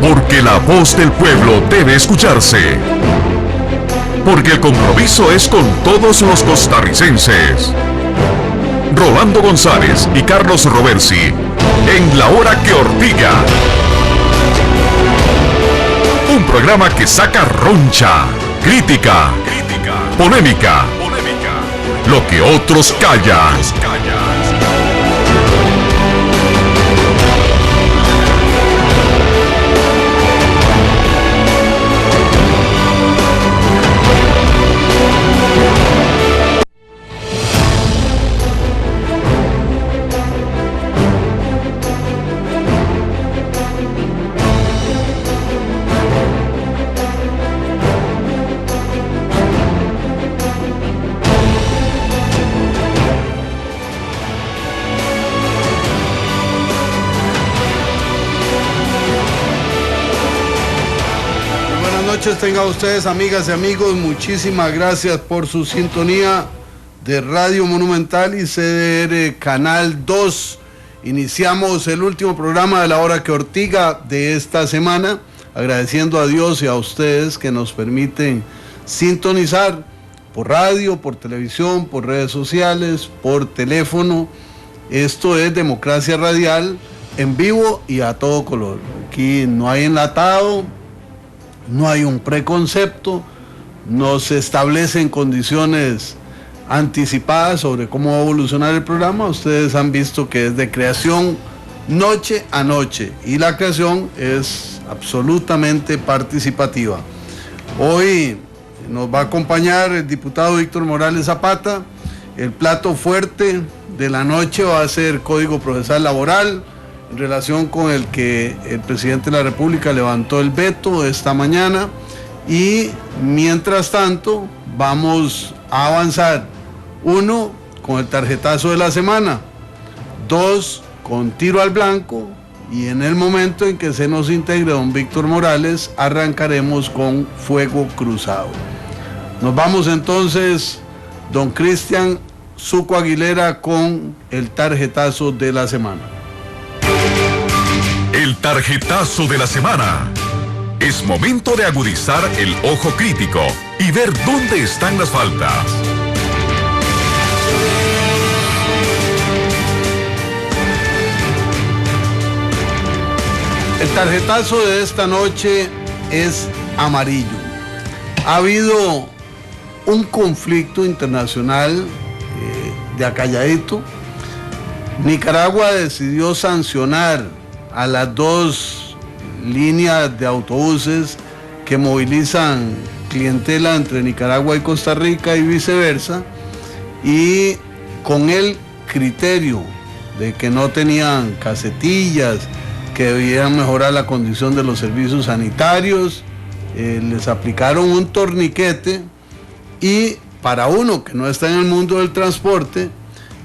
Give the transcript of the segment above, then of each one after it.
Porque la voz del pueblo debe escucharse. Porque el compromiso es con todos los costarricenses. Rolando González y Carlos Roversi, en La Hora que Ortiga. Un programa que saca roncha, crítica, polémica, lo que otros callan. Tengan ustedes, amigas y amigos, muchísimas gracias por su sintonía de Radio Monumental y CDR Canal 2. Iniciamos el último programa de La Hora que Ortiga de esta semana, agradeciendo a Dios y a ustedes que nos permiten sintonizar por radio, por televisión, por redes sociales, por teléfono. Esto es Democracia Radial en vivo y a todo color. Aquí no hay enlatado, no hay un preconcepto, no se establecen condiciones anticipadas sobre cómo va a evolucionar el programa. Ustedes han visto que es de creación noche a noche y la creación es absolutamente participativa. Hoy nos va a acompañar el diputado Víctor Morales Zapata. El plato fuerte de la noche va a ser Código Procesal Laboral, en relación con el que el presidente de la República levantó el veto esta mañana, y mientras tanto vamos a avanzar, 1, con el tarjetazo de la semana, 2, con tiro al blanco, y en el momento en que se nos integre don Víctor Morales, arrancaremos con fuego cruzado. Nos vamos entonces, don Cristian Zuco Aguilera, con el tarjetazo de la semana. El tarjetazo de la semana. Es momento de agudizar el ojo crítico y ver dónde están las faltas. El tarjetazo de esta noche es amarillo. Ha habido un conflicto internacional de acalladito. Nicaragua decidió sancionar a las 2 líneas de autobuses que movilizan clientela entre Nicaragua y Costa Rica y viceversa, y con el criterio de que no tenían casetillas, que debían mejorar la condición de los servicios sanitarios, les aplicaron un torniquete. Y para uno que no está en el mundo del transporte,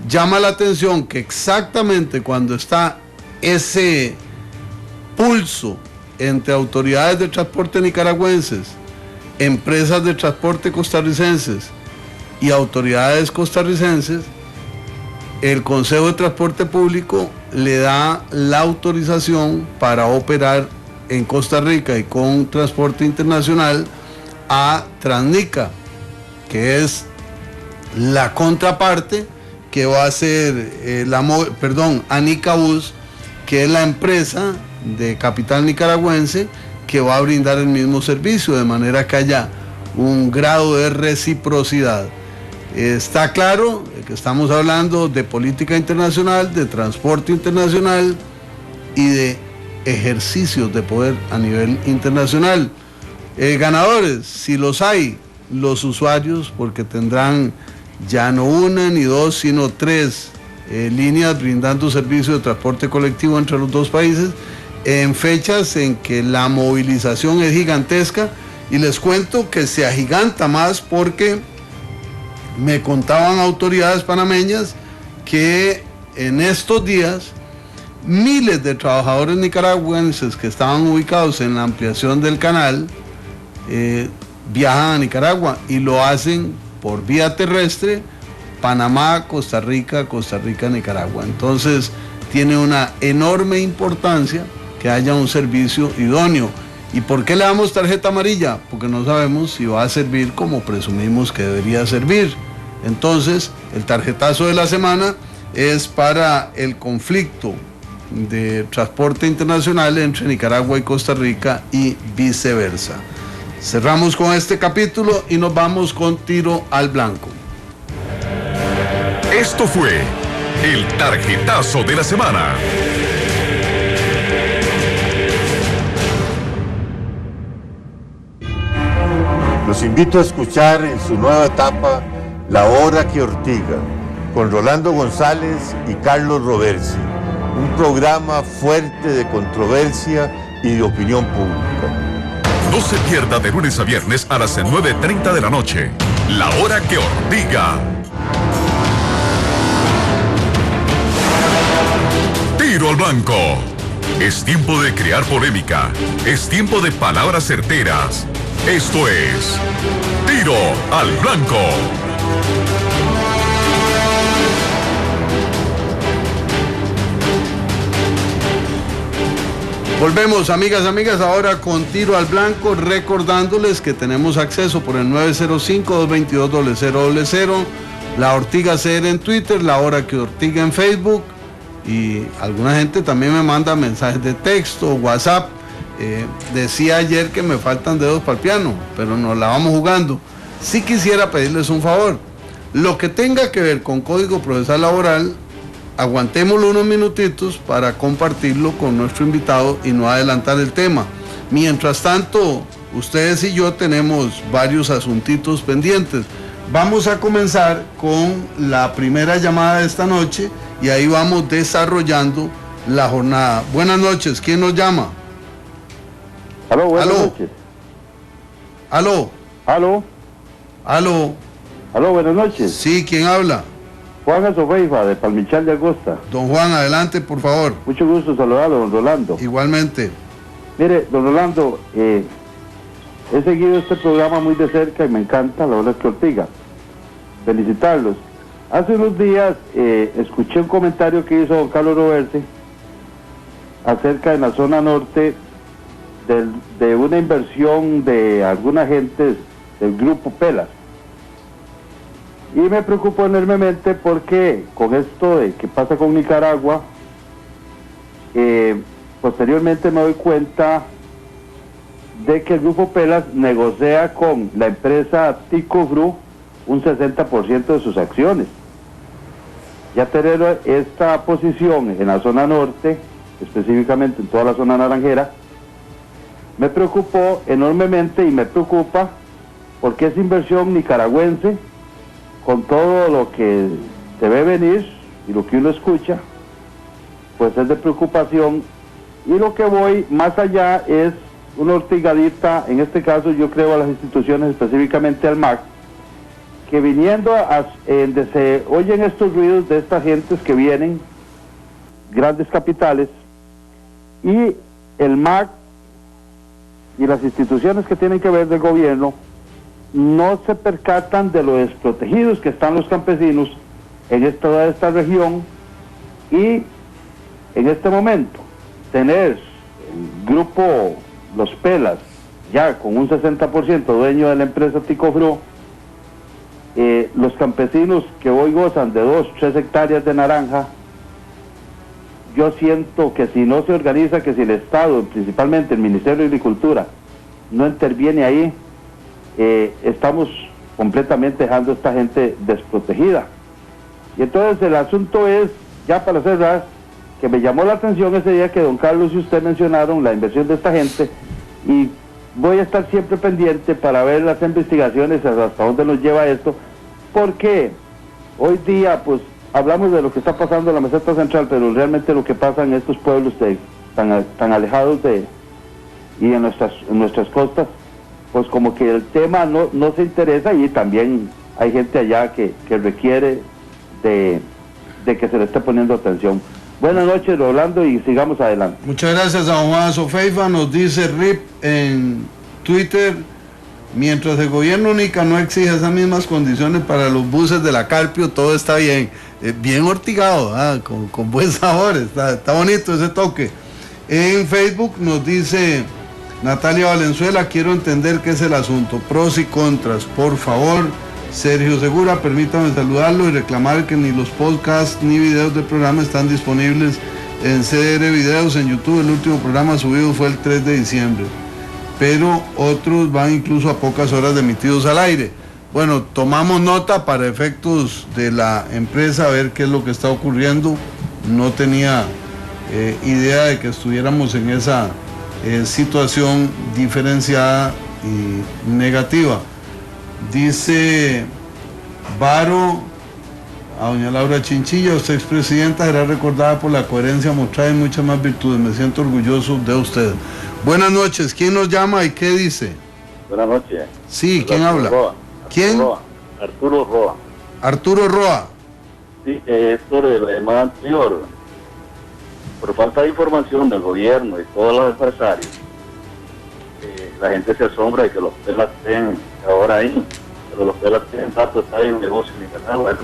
llama la atención que exactamente cuando está ese pulso entre autoridades de transporte nicaragüenses, empresas de transporte costarricenses y autoridades costarricenses, el Consejo de Transporte Público le da la autorización para operar en Costa Rica y con transporte internacional a Transnica, que es la contraparte que va a ser Anicabus, que es la empresa de capital nicaragüense que va a brindar el mismo servicio, de manera que haya un grado de reciprocidad. Está claro que estamos hablando de política internacional, de transporte internacional y de ejercicios de poder a nivel internacional. Ganadores, si los hay, los usuarios, porque tendrán ya no 1 ni 2, sino 3 líneas brindando servicio de transporte colectivo entre los dos países, en fechas en que la movilización es gigantesca. Y les cuento que se agiganta más porque me contaban autoridades panameñas que en estos días miles de trabajadores nicaragüenses que estaban ubicados en la ampliación del canal viajan a Nicaragua y lo hacen por vía terrestre, Panamá, Costa Rica, Nicaragua. Entonces tiene una enorme importancia que haya un servicio idóneo. ¿Y por qué le damos tarjeta amarilla? Porque no sabemos si va a servir como presumimos que debería servir. Entonces, el tarjetazo de la semana es para el conflicto de transporte internacional entre Nicaragua y Costa Rica y viceversa. Cerramos con este capítulo y nos vamos con tiro al blanco. Esto fue el tarjetazo de la semana. Los invito a escuchar en su nueva etapa La Hora que Ortiga, con Rolando González y Carlos Roversi, un programa fuerte de controversia y de opinión pública. No se pierda de lunes a viernes a las 9:30 de la noche, La Hora que Ortiga. Tiro al blanco. Es tiempo de crear polémica. Es tiempo de palabras certeras. Esto es Tiro al Blanco. Volvemos, amigas, ahora con Tiro al Blanco, recordándoles que tenemos acceso por el 905-222-0000, La Ortiga CR en Twitter, La Hora que Ortiga en Facebook, y alguna gente también me manda mensajes de texto, WhatsApp. Decía ayer que me faltan dedos para el piano, pero nos la vamos jugando. Sí quisiera pedirles un favor. Lo que tenga que ver con Código Procesal Laboral, aguantémoslo unos minutitos para compartirlo con nuestro invitado y no adelantar el tema. Mientras tanto, ustedes y yo tenemos varios asuntitos pendientes. Vamos a comenzar con la primera llamada de esta noche y ahí vamos desarrollando la jornada. Buenas noches, ¿quién nos llama? Aló, buenas noches. Aló. Aló. Aló. Aló, buenas noches. Sí, ¿quién habla? Juan Azofeifa, de Palmichal de Agosta. Don Juan, adelante, por favor. Mucho gusto saludarlo, don Rolando. Igualmente. Mire, don Rolando, he seguido este programa muy de cerca y me encanta, La Hora que Ortiga. Felicitarlos. Hace unos días escuché un comentario que hizo don Carlos Roversi acerca de la zona norte de una inversión de alguna gente del grupo Pelas. Y me preocupó enormemente porque con esto de que pasa con Nicaragua, posteriormente me doy cuenta de que el grupo Pelas negocia con la empresa Ticofru un 60% de sus acciones. Ya tener esta posición en la zona norte, específicamente en toda la zona naranjera, me preocupó enormemente y me preocupa porque esa inversión nicaragüense, con todo lo que se ve venir y lo que uno escucha, pues es de preocupación. Y lo que voy más allá es una ortigadita, en este caso yo creo a las instituciones, específicamente al MAC, que viniendo donde se oyen estos ruidos de estas gentes que vienen, grandes capitales, y el MAC y las instituciones que tienen que ver del gobierno no se percatan de lo desprotegidos que están los campesinos en toda esta región, y en este momento tener el grupo Los Pelas ya con un 60% dueño de la empresa Ticofru, los campesinos que hoy gozan de 2-3 hectáreas de naranja, yo siento que si no se organiza, que si el Estado, principalmente el Ministerio de Agricultura, no interviene ahí, estamos completamente dejando a esta gente desprotegida. Y entonces el asunto es, ya para cerrar, que me llamó la atención ese día que don Carlos y usted mencionaron la inversión de esta gente, y voy a estar siempre pendiente para ver las investigaciones hasta dónde nos lleva esto, porque hoy día pues hablamos de lo que está pasando en la meseta central, pero realmente lo que pasa en estos pueblos tan alejados y en nuestras costas, pues como que el tema no se interesa, y también hay gente allá que requiere de que se le esté poniendo atención. Buenas noches, Rolando, y sigamos adelante. Muchas gracias a Juan Azofeifa. Nos dice Rip en Twitter: mientras el gobierno nica no exige esas mismas condiciones para los buses de la Carpio, todo está bien. Bien ortigado, con buen sabor, está bonito ese toque. En Facebook nos dice Natalia Valenzuela, quiero entender qué es el asunto, pros y contras, por favor. Sergio Segura, permítame saludarlo y reclamar que ni los podcasts ni videos del programa están disponibles en CDR Videos en YouTube. El último programa subido fue el 3 de diciembre, pero otros van incluso a pocas horas de emitidos al aire. Bueno, tomamos nota para efectos de la empresa, a ver qué es lo que está ocurriendo. No tenía idea de que estuviéramos en esa situación diferenciada y negativa. Dice Varo a doña Laura Chinchilla, usted expresidenta será recordada por la coherencia mostrada y muchas más virtudes. Me siento orgulloso de usted. Buenas noches, ¿quién nos llama y qué dice? Buenas noches. Sí, ¿quién habla? Roa. ¿Quién? Arturo Roa. Arturo Roa. Sí, sobre la llamada anterior. Por falta de información del gobierno y todos los empresarios, la gente se asombra de que los pelas estén ahora ahí, pero los pelas tienen tanto, está en negocio en Nicaragua,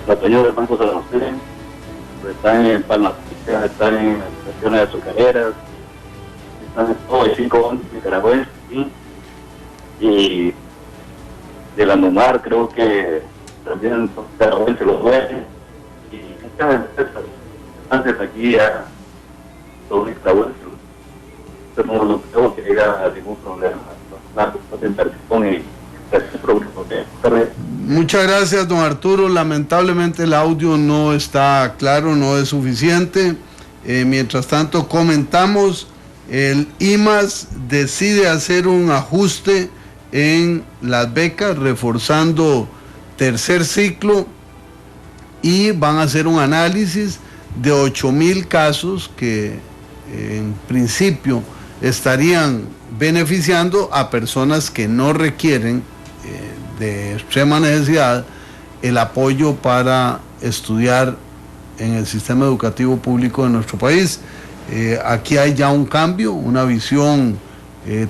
los dueños del banco se los tienen, están en farmacéuticas, están en estaciones azucareras, están en todo, hay 5 bancos nicaragüenses, y de la NUMAR creo que también los nicaragüenses los dueños, y muchas empresas antes aquí ya son nicaragüenses. No creo que llegue a ningún problema. Muchas gracias, don Arturo. Lamentablemente el audio no está claro, no es suficiente. Mientras tanto comentamos, el IMAS decide hacer un ajuste en las becas, reforzando tercer ciclo, y van a hacer un análisis de 8,000 casos que en principio estarían beneficiando a personas que no requieren de extrema necesidad el apoyo para estudiar en el sistema educativo público de nuestro país. Aquí hay ya un cambio, una visión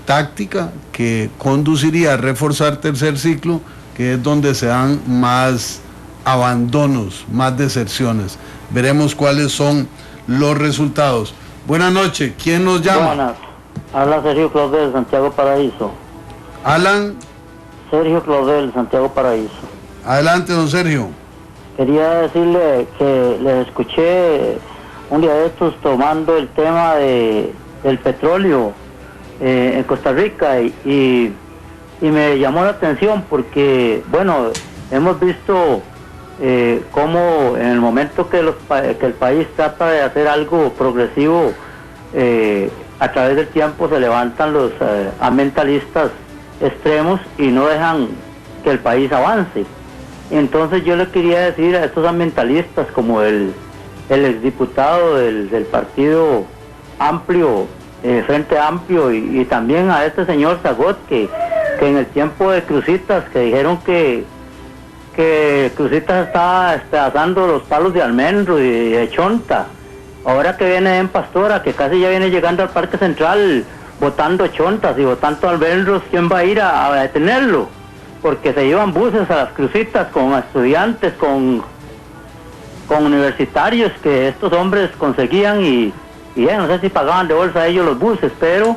táctica que conduciría a reforzar tercer ciclo, que es donde se dan más abandonos, más deserciones. Veremos cuáles son los resultados. Buenas noches, ¿quién nos llama? Buenas, habla Sergio Claudel, Santiago Paraíso. Alan. Sergio Claudel, Santiago Paraíso. Adelante, don Sergio. Quería decirle que les escuché un día de estos tomando el tema del petróleo en Costa Rica y me llamó la atención porque, bueno, hemos visto cómo en el momento que el país trata de hacer algo progresivo, a través del tiempo se levantan los ambientalistas extremos y no dejan que el país avance. Entonces yo le quería decir a estos ambientalistas, como el exdiputado del Partido Amplio, Frente Amplio, y también a este señor Zagot, que en el tiempo de Cruzitas, que dijeron que Cruzitas estaba despedazando los palos de almendro y de chonta. Ahora que viene en Pastora, que casi ya viene llegando al Parque Central botando chontas y botando almendros, ¿quién va a ir a detenerlo? Porque se llevan buses a las Cruzitas con estudiantes, con universitarios que estos hombres conseguían y no sé si pagaban de bolsa a ellos los buses, pero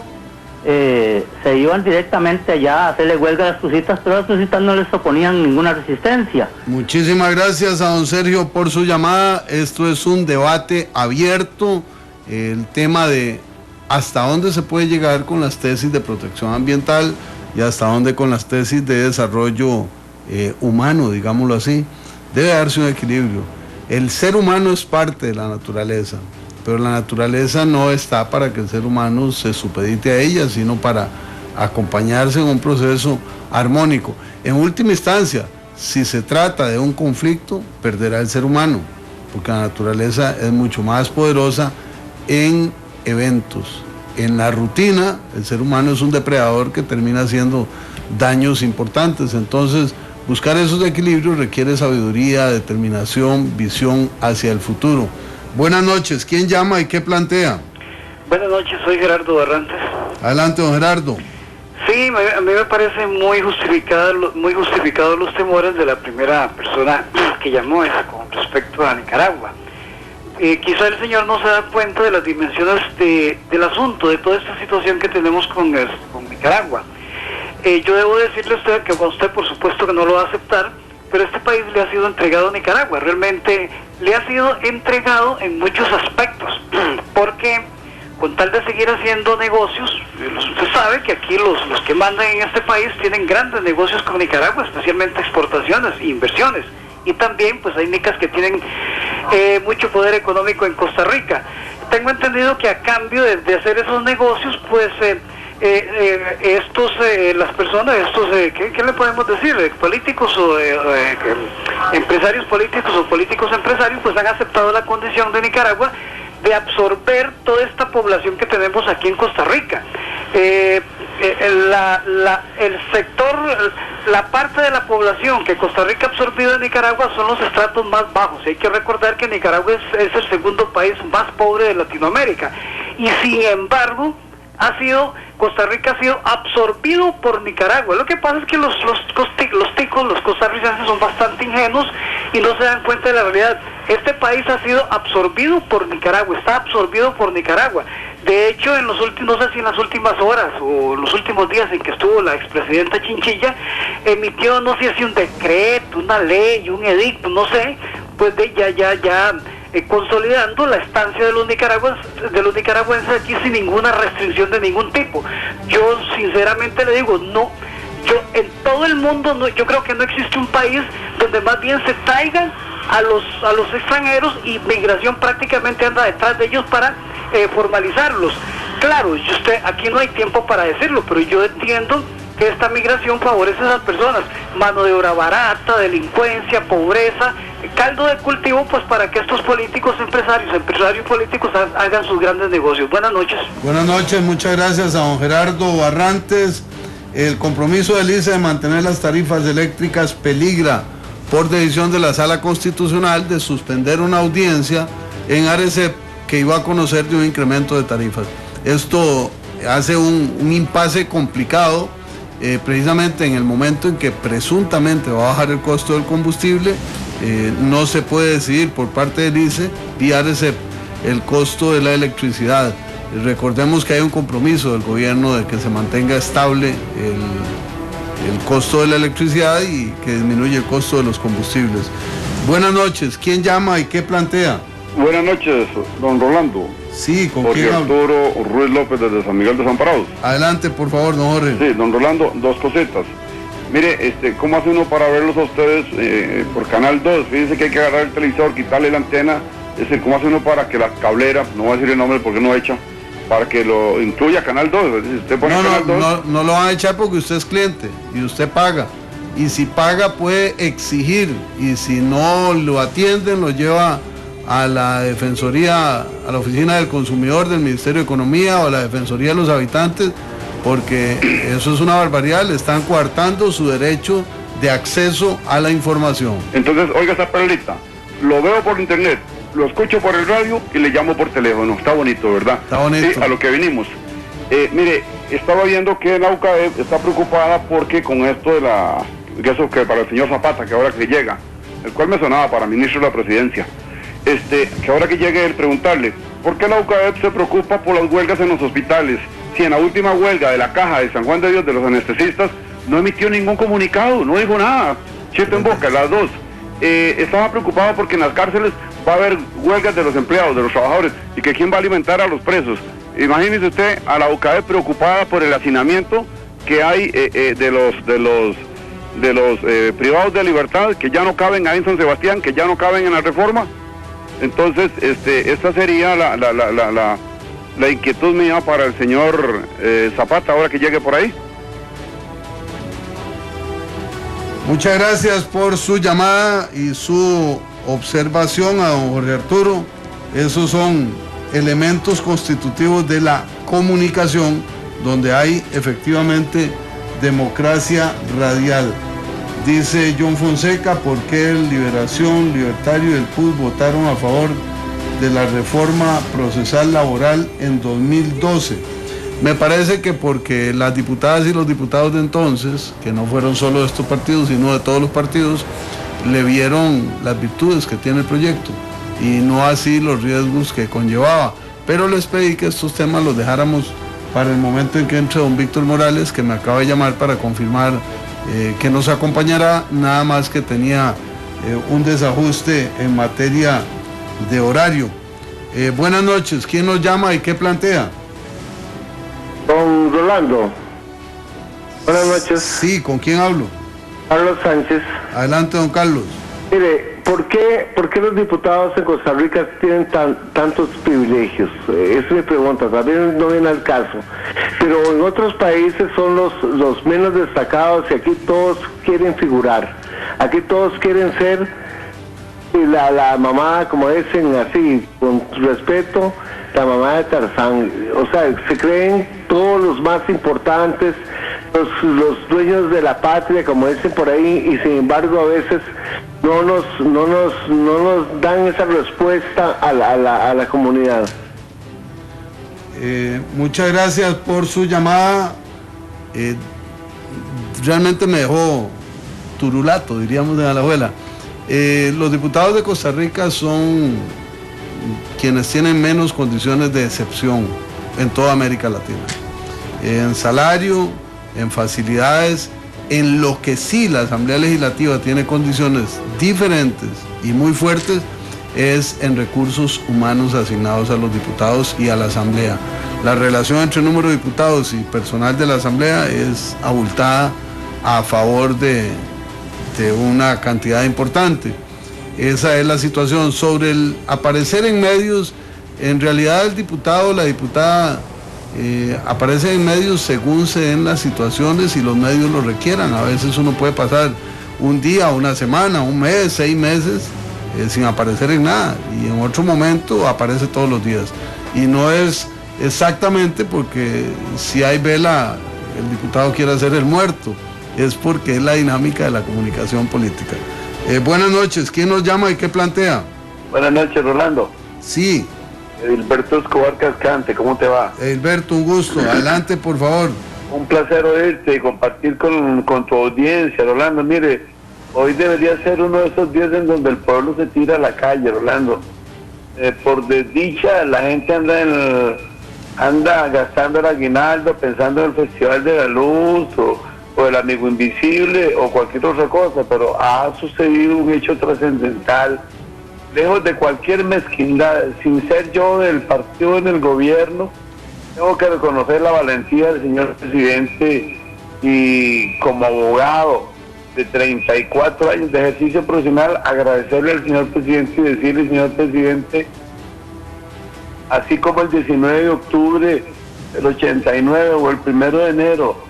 se iban directamente allá a hacerle huelga a las Cruzitas, pero las Cruzitas no les oponían ninguna resistencia. Muchísimas gracias a don Sergio por su llamada. Esto es un debate abierto, el tema de hasta dónde se puede llegar con las tesis de protección ambiental y hasta dónde con las tesis de desarrollo humano, digámoslo así. Debe darse un equilibrio. El ser humano es parte de la naturaleza, pero la naturaleza no está para que el ser humano se supedite a ella, sino para acompañarse en un proceso armónico. En última instancia, si se trata de un conflicto, perderá el ser humano, porque la naturaleza es mucho más poderosa en eventos. En la rutina, el ser humano es un depredador que termina haciendo daños importantes. Entonces, buscar esos equilibrios requiere sabiduría, determinación, visión hacia el futuro. Buenas noches, ¿quién llama y qué plantea? Buenas noches, soy Gerardo Barrantes. Adelante, don Gerardo. Sí, a mí me parece muy justificados los temores de la primera persona que llamó con respecto a Nicaragua. quizá el señor no se da cuenta de las dimensiones del asunto, de toda esta situación que tenemos con Nicaragua. Yo debo decirle a usted que a usted por supuesto que no lo va a aceptar, pero este país le ha sido entregado a Nicaragua, realmente le ha sido entregado en muchos aspectos, porque con tal de seguir haciendo negocios, usted sabe que aquí los que mandan en este país tienen grandes negocios con Nicaragua, especialmente exportaciones e inversiones, y también pues hay nicas que tienen mucho poder económico en Costa Rica. Tengo entendido que a cambio de hacer esos negocios, pues las personas, ¿qué le podemos decir? Políticos o empresarios políticos o políticos empresarios, pues han aceptado la condición de Nicaragua de absorber toda esta población que tenemos aquí en Costa Rica. El sector, la parte de la población que Costa Rica ha absorbido en Nicaragua son los estratos más bajos. Hay que recordar que Nicaragua es el segundo país más pobre de Latinoamérica, y sin embargo Costa Rica ha sido absorbido por Nicaragua. Lo que pasa es que los costarricenses son bastante ingenuos y no se dan cuenta de la realidad. Este país ha sido absorbido por Nicaragua, está absorbido por Nicaragua. De hecho, no sé si en las últimas horas o los últimos días en que estuvo la expresidenta Chinchilla, emitió, no sé si un decreto, una ley, un edicto, no sé, pues consolidando la estancia de los nicaragüenses aquí sin ninguna restricción de ningún tipo. Yo sinceramente le digo, en todo el mundo yo creo que no existe un país donde más bien se traigan a los extranjeros y migración prácticamente anda detrás de ellos para formalizarlos. Claro, aquí no hay tiempo para decirlo, pero yo entiendo que esta migración favorece a esas personas, mano de obra barata, delincuencia, pobreza, caldo de cultivo, pues para que estos empresarios políticos hagan sus grandes negocios. Buenas noches. Buenas noches, muchas gracias a don Gerardo Barrantes. El compromiso del ICE de mantener las tarifas eléctricas peligra por decisión de la Sala Constitucional de suspender una audiencia en Arecep que iba a conocer de un incremento de tarifas. Esto hace un impasse complicado, precisamente en el momento en que presuntamente va a bajar el costo del combustible. No se puede decidir por parte del ICE vía Arecep el costo de la electricidad. Recordemos que hay un compromiso del gobierno de que se mantenga estable el costo de la electricidad y que disminuya el costo de los combustibles. Buenas noches, ¿quién llama y qué plantea? Buenas noches, don Rolando. Sí, ¿con Jorge quién hablo? Arturo Ruiz López desde San Miguel de Desamparados. Adelante, por favor, don Jorge. Sí, don Rolando, dos cositas. Mire, ¿cómo hace uno para verlos a ustedes por Canal 2? Fíjense que hay que agarrar el televisor, quitarle la antena. Es decir, ¿cómo hace uno para que la cablera, no voy a decir el nombre porque no echa, para que lo incluya Canal 2? Es decir, usted pone Canal 2. No lo van a echar porque usted es cliente y usted paga. Y si paga puede exigir, y si no lo atienden lo lleva a la Defensoría, a la Oficina del Consumidor del Ministerio de Economía o a la Defensoría de los Habitantes, porque eso es una barbaridad, le están coartando su derecho de acceso a la información. Entonces, oiga esta perlita, lo veo por internet, lo escucho por el radio y le llamo por teléfono. Está bonito, ¿verdad? Está bonito. Sí, a lo que vinimos. Mire, estaba viendo que la UCAEP está preocupada porque con esto de eso que para el señor Zapata, que ahora que llega, el cual me sonaba para ministro de la Presidencia, que ahora que llegue él, preguntarle, ¿por qué la UCAEP se preocupa por las huelgas en los hospitales? Si en la última huelga de la Caja de San Juan de Dios de los anestesistas no emitió ningún comunicado, no dijo nada, chiste en boca, las dos. Estaba preocupado porque en las cárceles va a haber huelgas de los empleados, de los trabajadores, y que quién va a alimentar a los presos. Imagínese usted a la UCAEP preocupada por el hacinamiento que hay de los privados de libertad, que ya no caben ahí en San Sebastián, que ya no caben en la Reforma. Entonces, esta sería la inquietud mía para el señor Zapata, ahora que llegue por ahí. Muchas gracias por su llamada y su observación a don Jorge Arturo. Esos son elementos constitutivos de la comunicación, donde hay efectivamente democracia radial. Dice John Fonseca, ¿por qué Liberación, Libertario y el PUS votaron a favor de la reforma procesal laboral en 2012? Me parece que porque las diputadas y los diputados de entonces, que no fueron solo de estos partidos, sino de todos los partidos, le vieron las virtudes que tiene el proyecto. y no así los riesgos que conllevaba. Pero les pedí que estos temas los dejáramos para el momento en que entre don Víctor Morales, que me acaba de llamar para confirmar que nos acompañará, nada más que tenía un desajuste en materia de horario. Buenas noches, ¿quién nos llama y qué plantea? Don Rolando. Buenas noches. Sí, ¿con quién hablo? Carlos Sánchez. Adelante, don Carlos. Mire, ¿por qué los diputados en Costa Rica tienen tantos privilegios? Esa es mi pregunta, también no viene al caso. Pero en otros países son los menos destacados y aquí todos quieren figurar. Aquí todos quieren ser la mamá, como dicen así, con respeto, la mamá de Tarzán. O sea, se creen todos los más importantes, los dueños de la patria, como dicen por ahí, y sin embargo a veces no nos dan esa respuesta a la comunidad. Muchas gracias por su llamada. Realmente me dejó turulato, diríamos de Alajuela. Los diputados de Costa Rica son quienes tienen menos condiciones de excepción en toda América Latina. En salario, en facilidades, en lo que sí la Asamblea Legislativa tiene condiciones diferentes y muy fuertes es en recursos humanos asignados a los diputados y a la Asamblea. La relación entre número de diputados y personal de la Asamblea es abultada a favor de una cantidad importante. Esa es la situación. Sobre el aparecer en medios, en realidad el diputado o la diputada aparece en medios según se den las situaciones y los medios lo requieran. A veces uno puede pasar un día, una semana, un mes, 6 meses sin aparecer en nada, y en otro momento aparece todos los días. Y no es exactamente porque si hay vela el diputado quiere hacer el muerto, es porque es la dinámica de la comunicación política. Buenas noches, ¿quién nos llama y qué plantea? Buenas noches, Rolando. Sí. Edilberto Escobar Cascante, ¿cómo te va? Edilberto, un gusto, adelante por favor. Un placer oírte y compartir con tu audiencia, Rolando. Mire, hoy debería ser uno de esos días en donde el pueblo se tira a la calle, Rolando. Por desdicha, la gente anda gastando el aguinaldo, pensando en el Festival de la Luz o el Amigo Invisible o cualquier otra cosa, pero ha sucedido un hecho trascendental, lejos de cualquier mezquindad. Sin ser yo del partido en el gobierno, tengo que reconocer la valentía del señor presidente y como abogado de 34 años de ejercicio profesional, agradecerle al señor presidente y decirle, señor presidente, así como el 19 de octubre del 89 o el 1 de enero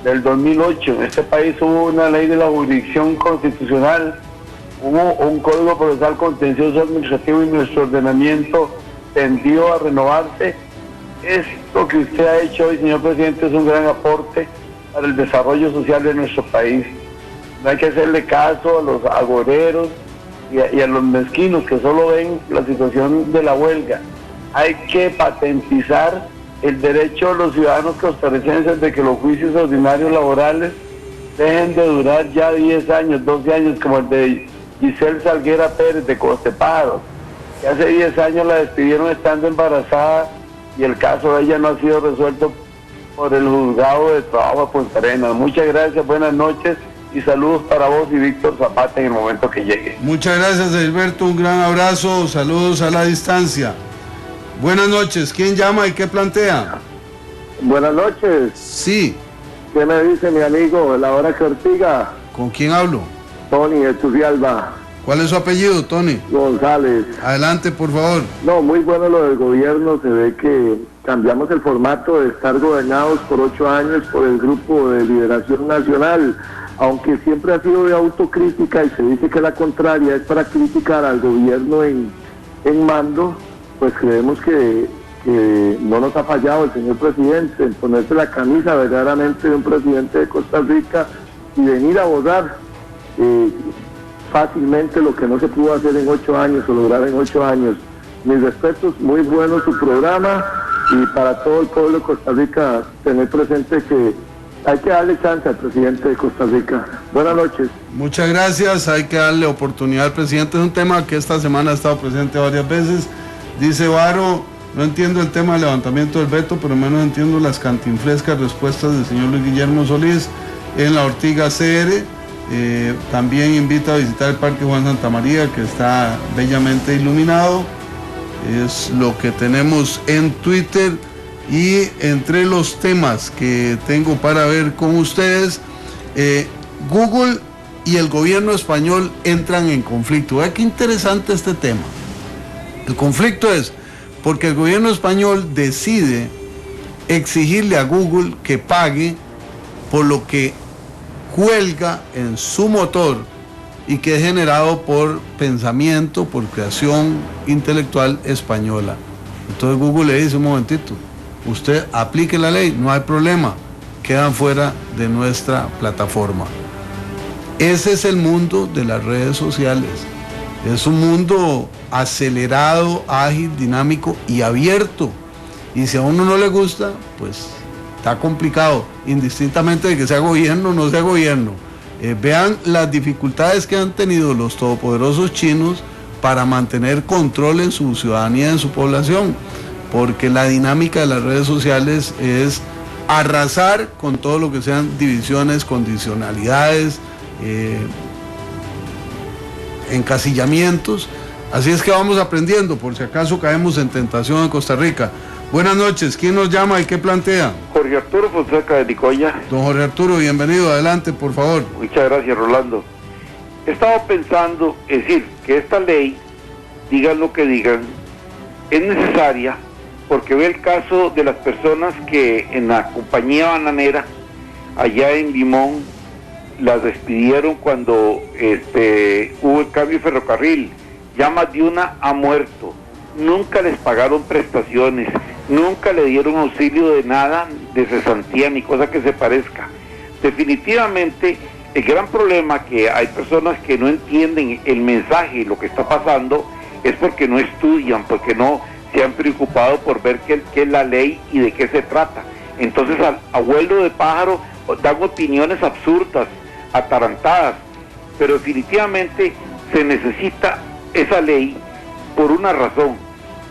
del 2008, en este país hubo una ley de la jurisdicción constitucional, hubo un código procesal contencioso administrativo y nuestro ordenamiento tendió a renovarse. Esto que usted ha hecho hoy, señor presidente, es un gran aporte para el desarrollo social de nuestro país. No hay que hacerle caso a los agoreros y a los mezquinos que solo ven la situación de la huelga. Hay que patentizar el derecho de los ciudadanos costarricenses de que los juicios ordinarios laborales dejen de durar ya 10 años, 12 años, como el de Giselle Salguera Pérez de Costeparo, que hace 10 años la despidieron estando embarazada y el caso de ella no ha sido resuelto por el juzgado de trabajo de Punta Arenas. Muchas gracias, buenas noches y saludos para vos y Víctor Zapata en el momento que llegue. Muchas gracias, Edilberto, un gran abrazo, saludos a la distancia. Buenas noches, ¿quién llama y qué plantea? Buenas noches. Sí. ¿Qué me dice mi amigo, la hora que Ortiga? ¿Con quién hablo? Tony de Turrialba. ¿Cuál es su apellido, Tony? González. Adelante, por favor. No, muy bueno lo del gobierno, se ve que cambiamos el formato de estar gobernados por 8 años por el Grupo de Liberación Nacional, aunque siempre ha sido de autocrítica y se dice que la contraria es para criticar al gobierno en mando. Pues creemos que no nos ha fallado el señor presidente en ponerse la camisa verdaderamente de un presidente de Costa Rica y venir a abordar fácilmente lo que no se pudo hacer en 8 años o lograr en 8 años. Mis respetos, muy bueno su programa y para todo el pueblo de Costa Rica tener presente que Hay que darle chance al presidente de Costa Rica. Buenas noches. Muchas gracias, hay que darle oportunidad al presidente. Es un tema que esta semana ha estado presente varias veces. Dice Varo, no entiendo el tema del levantamiento del veto, pero menos entiendo las cantinflescas respuestas del señor Luis Guillermo Solís en la Ortiga CR. También invita a visitar el Parque Juan Santamaría, que está bellamente iluminado. Es lo que tenemos en Twitter. Y entre los temas que tengo para ver con ustedes, Google y el gobierno español entran en conflicto. Vea qué interesante este tema. El conflicto es porque el gobierno español decide exigirle a Google que pague por lo que cuelga en su motor y que es generado por pensamiento, por creación intelectual española. Entonces Google le dice, un momentito, usted aplique la ley, no hay problema, quedan fuera de nuestra plataforma. Ese es el mundo de las redes sociales. Es un mundo acelerado, ágil, dinámico y abierto. Y si a uno no le gusta, pues está complicado, indistintamente de que sea gobierno o no sea gobierno. Vean las dificultades que han tenido los todopoderosos chinos para mantener control en su ciudadanía, en su población. Porque la dinámica de las redes sociales es arrasar con todo lo que sean divisiones, condicionalidades, encasillamientos. Así es que vamos aprendiendo, por si acaso caemos en tentación en Costa Rica. Buenas noches, ¿quién nos llama y qué plantea? Jorge Arturo Fonseca de Nicoya. Don Jorge Arturo, bienvenido, adelante, por favor. Muchas gracias, Rolando. He estado pensando, es decir, que esta ley, digan lo que digan, es necesaria, porque ve el caso de las personas que en la compañía bananera, allá en Limón, las despidieron cuando hubo el cambio de ferrocarril. Ya más de una ha muerto. Nunca les pagaron prestaciones, nunca le dieron auxilio de nada, de cesantía, ni cosa que se parezca. Definitivamente, el gran problema que hay personas que no entienden el mensaje, lo que está pasando, es porque no estudian, porque no se han preocupado por ver qué es la ley y de qué se trata. Entonces, al abuelo de pájaro dan opiniones absurdas, atarantadas, pero definitivamente se necesita esa ley por una razón,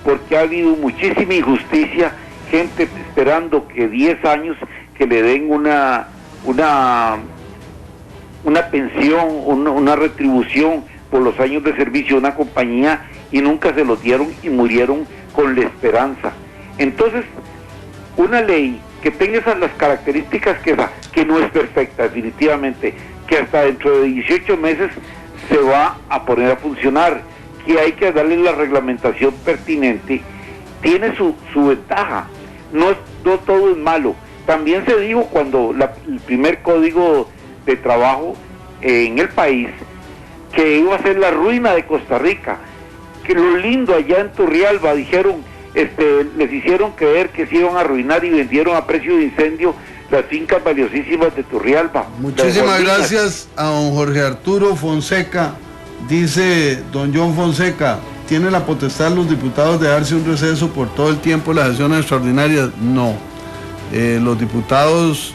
porque ha habido muchísima injusticia, gente esperando que 10 años que le den una pensión, una retribución por los años de servicio de una compañía y nunca se los dieron y murieron con la esperanza. Entonces, una ley que tenga las características que no es perfecta definitivamente, que hasta dentro de 18 meses se va a poner a funcionar, que hay que darle la reglamentación pertinente, tiene su ventaja. No todo es malo. También se dijo cuando el primer código de trabajo en el país, que iba a ser la ruina de Costa Rica, que lo lindo allá en Turrialba, dijeron, les hicieron creer que se iban a arruinar y vendieron a precio de incendio las fincas valiosísimas de Turrialba. Muchísimas gracias a don Jorge Arturo Fonseca. Dice don John Fonseca, ¿tiene la potestad los diputados de darse un receso por todo el tiempo de las sesiones extraordinarias? No. Los diputados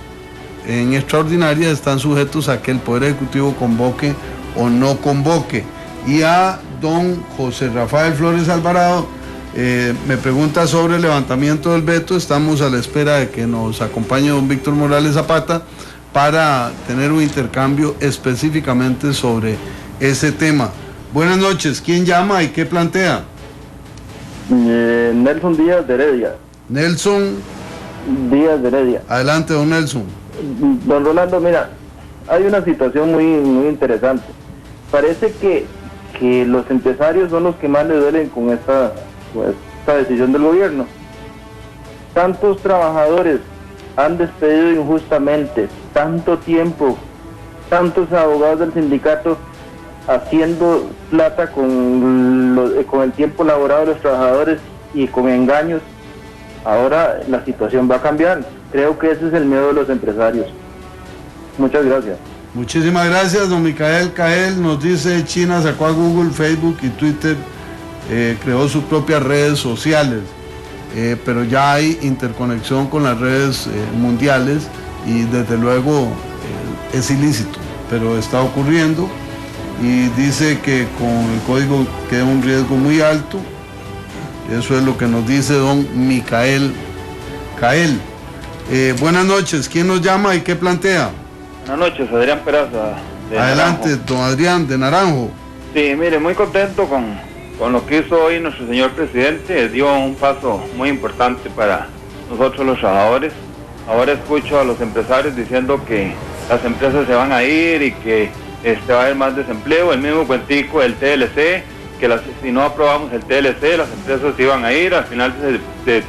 en extraordinarias están sujetos a que el Poder Ejecutivo convoque o no convoque. Y a don José Rafael Flores Alvarado, me pregunta sobre el levantamiento del veto. Estamos a la espera de que nos acompañe don Víctor Morales Zapata para tener un intercambio específicamente sobre ese tema. Buenas noches, ¿quién llama y qué plantea? Nelson Díaz de Heredia. Nelson Díaz de Heredia. Adelante, don Nelson. Don Rolando, mira, hay una situación muy interesante. Parece que los empresarios son los que más le duelen con esta decisión del gobierno. Tantos trabajadores han despedido injustamente, tanto tiempo, tantos abogados del sindicato haciendo plata con el tiempo laborado de los trabajadores y con engaños. Ahora la situación va a cambiar. Creo que ese es el miedo de los empresarios. Muchas gracias. Muchísimas gracias, don Micael Cael. Nos dice, China sacó a Google, Facebook y Twitter, creó sus propias redes sociales, pero ya hay interconexión con las redes mundiales. y desde luego es ilícito, pero está ocurriendo y dice que con el código queda un riesgo muy alto. Eso es lo que nos dice don Micael Cael. Buenas noches, ¿quién nos llama y qué plantea? Buenas noches, Adrián Peraza. Adelante, Naranjo. don Adrián, de Naranjo. Sí, mire, muy contento con lo que hizo hoy nuestro señor presidente. Dio un paso muy importante para nosotros los trabajadores. Ahora escucho a los empresarios diciendo que las empresas se van a ir y que va a haber más desempleo. El mismo cuentico del TLC, que si no aprobamos el TLC, las empresas se iban a ir. Al final se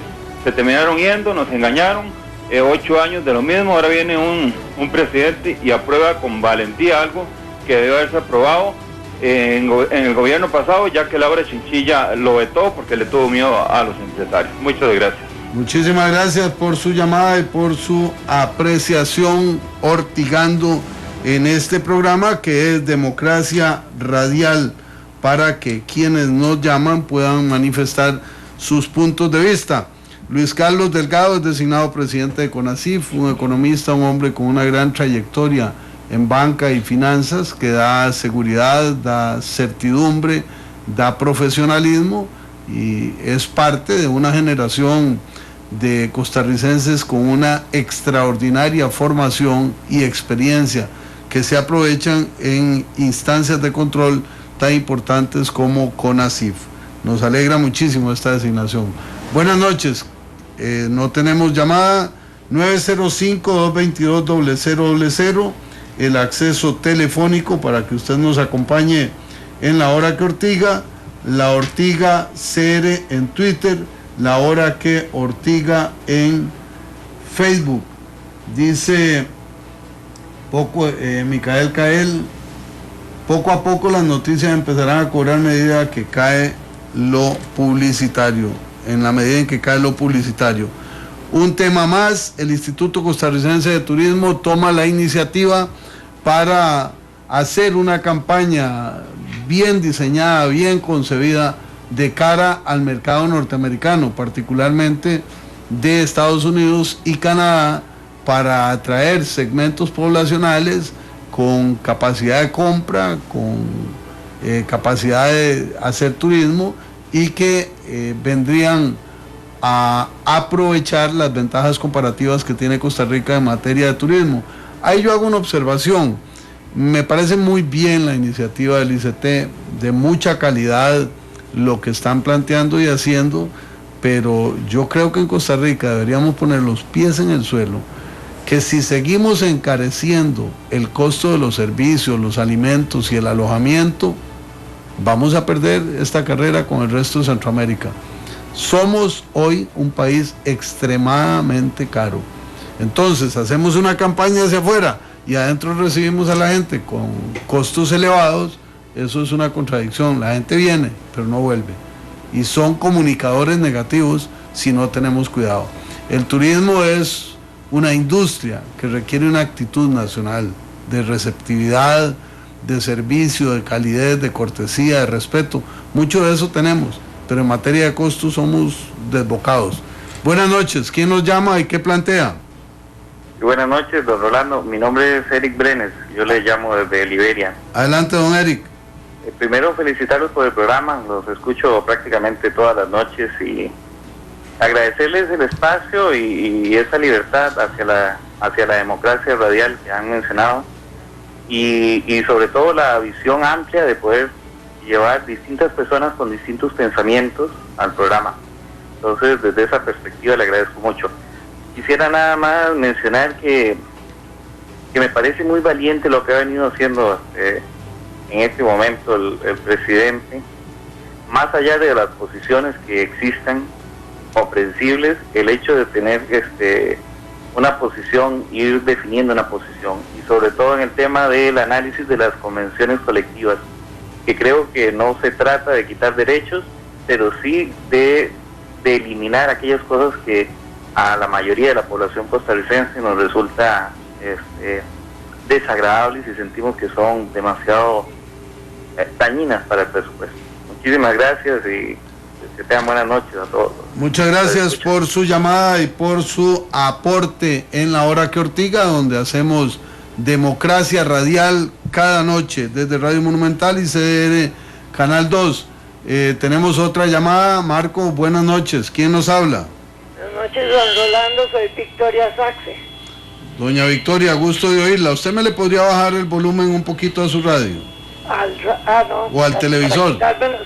terminaron yendo, nos engañaron. 8 años de lo mismo. Ahora viene un presidente y aprueba con valentía algo que debe haberse aprobado en el gobierno pasado, ya que Laura Chinchilla lo vetó porque le tuvo miedo a los empresarios. Muchas gracias. Muchísimas gracias por su llamada y por su apreciación, ortigando en este programa que es Democracia Radial, para que quienes nos llaman puedan manifestar sus puntos de vista. Luis Carlos Delgado es designado presidente de CONACYF, un economista, un hombre con una gran trayectoria en banca y finanzas, que da seguridad, da certidumbre, da profesionalismo y es parte de una generación de costarricenses con una extraordinaria formación y experiencia que se aprovechan en instancias de control tan importantes como CONACYF. Nos alegra muchísimo esta designación. Buenas noches. No tenemos llamada. 905-222-0000, el acceso telefónico para que usted nos acompañe en La Hora que Ortiga, La Ortiga CR en Twitter, La Hora que Ortiga en Facebook. Dice Micael Cael, poco a poco las noticias empezarán a cobrar medida que cae lo publicitario. En la medida en que cae lo publicitario. Un tema más, el Instituto Costarricense de Turismo toma la iniciativa para hacer una campaña bien diseñada, bien concebida de cara al mercado norteamericano, particularmente de Estados Unidos y Canadá, para atraer segmentos poblacionales con capacidad de compra, con capacidad de hacer turismo, y que vendrían a aprovechar las ventajas comparativas que tiene Costa Rica en materia de turismo. Ahí yo hago una observación. Me parece muy bien la iniciativa del ICT, de mucha calidad lo que están planteando y haciendo, pero yo creo que en Costa Rica deberíamos poner los pies en el suelo, que si seguimos encareciendo el costo de los servicios, los alimentos y el alojamiento, vamos a perder esta carrera con el resto de Centroamérica. Somos hoy un país extremadamente caro. Entonces hacemos una campaña hacia afuera y adentro recibimos a la gente con costos elevados. Eso es una contradicción. La gente viene, pero no vuelve. Y son comunicadores negativos si no tenemos cuidado. El turismo es una industria que requiere una actitud nacional de receptividad, de servicio, de calidez, de cortesía, de respeto. Mucho de eso tenemos, pero en materia de costos somos desbocados. Buenas noches, ¿quién nos llama y qué plantea? Buenas noches, don Rolando. Mi nombre es Eric Brenes, yo le llamo desde Liberia. Adelante, don Eric. Primero, felicitarlos por el programa, los escucho prácticamente todas las noches y agradecerles el espacio y esa libertad hacia la democracia radial que han mencionado. Y sobre todo la visión amplia de poder llevar distintas personas con distintos pensamientos al programa. Entonces, desde esa perspectiva le agradezco mucho. Quisiera nada más mencionar que me parece muy valiente lo que ha venido haciendo en este momento el presidente, más allá de las posiciones que existan comprensibles, el hecho de tener una posición, ir definiendo una posición, y sobre todo en el tema del análisis de las convenciones colectivas, que creo que no se trata de quitar derechos, pero sí de eliminar aquellas cosas que a la mayoría de la población costarricense nos resulta desagradables y sentimos que son demasiado dañinas para el presupuesto. Muchísimas gracias y Que tengan buenas noches a todos. Muchas gracias por su llamada y por su aporte en La Hora que Ortiga, donde hacemos democracia radial cada noche desde Radio Monumental y CDN Canal 2. Tenemos otra llamada. Marco, buenas noches. ¿Quién nos habla? Buenas noches, don Rolando. Soy Victoria Saxe. Doña Victoria, gusto de oírla. ¿Usted me le podría bajar el volumen un poquito a su radio? No. ¿O al televisor?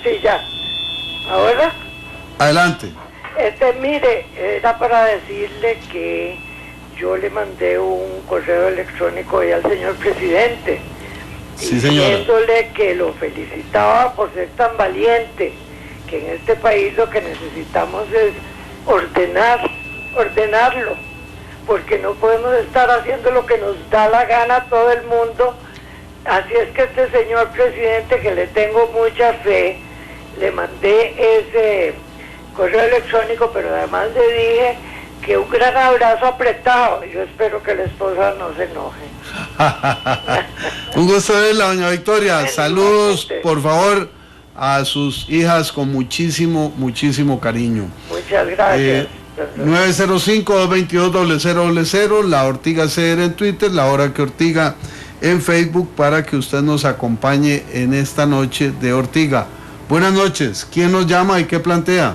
Sí, ya. ¿Ahora? Adelante. Mire, era para decirle que yo le mandé un correo electrónico hoy al señor presidente, sí, diciéndole que lo felicitaba por ser tan valiente, que en este país lo que necesitamos es ordenarlo, porque no podemos estar haciendo lo que nos da la gana a todo el mundo. Así es que este señor presidente, que le tengo mucha fe, le mandé ese correo electrónico, pero además le dije que un gran abrazo apretado. Yo espero que la esposa no se enoje. Un gusto verla, doña Victoria. Saludos, por favor, a sus hijas con muchísimo cariño. Muchas gracias. 905-222-0000, La Ortiga CR en Twitter, La Hora que Ortiga en Facebook, para que usted nos acompañe en esta noche de Ortiga. Buenas noches. ¿Quién nos llama y qué plantea?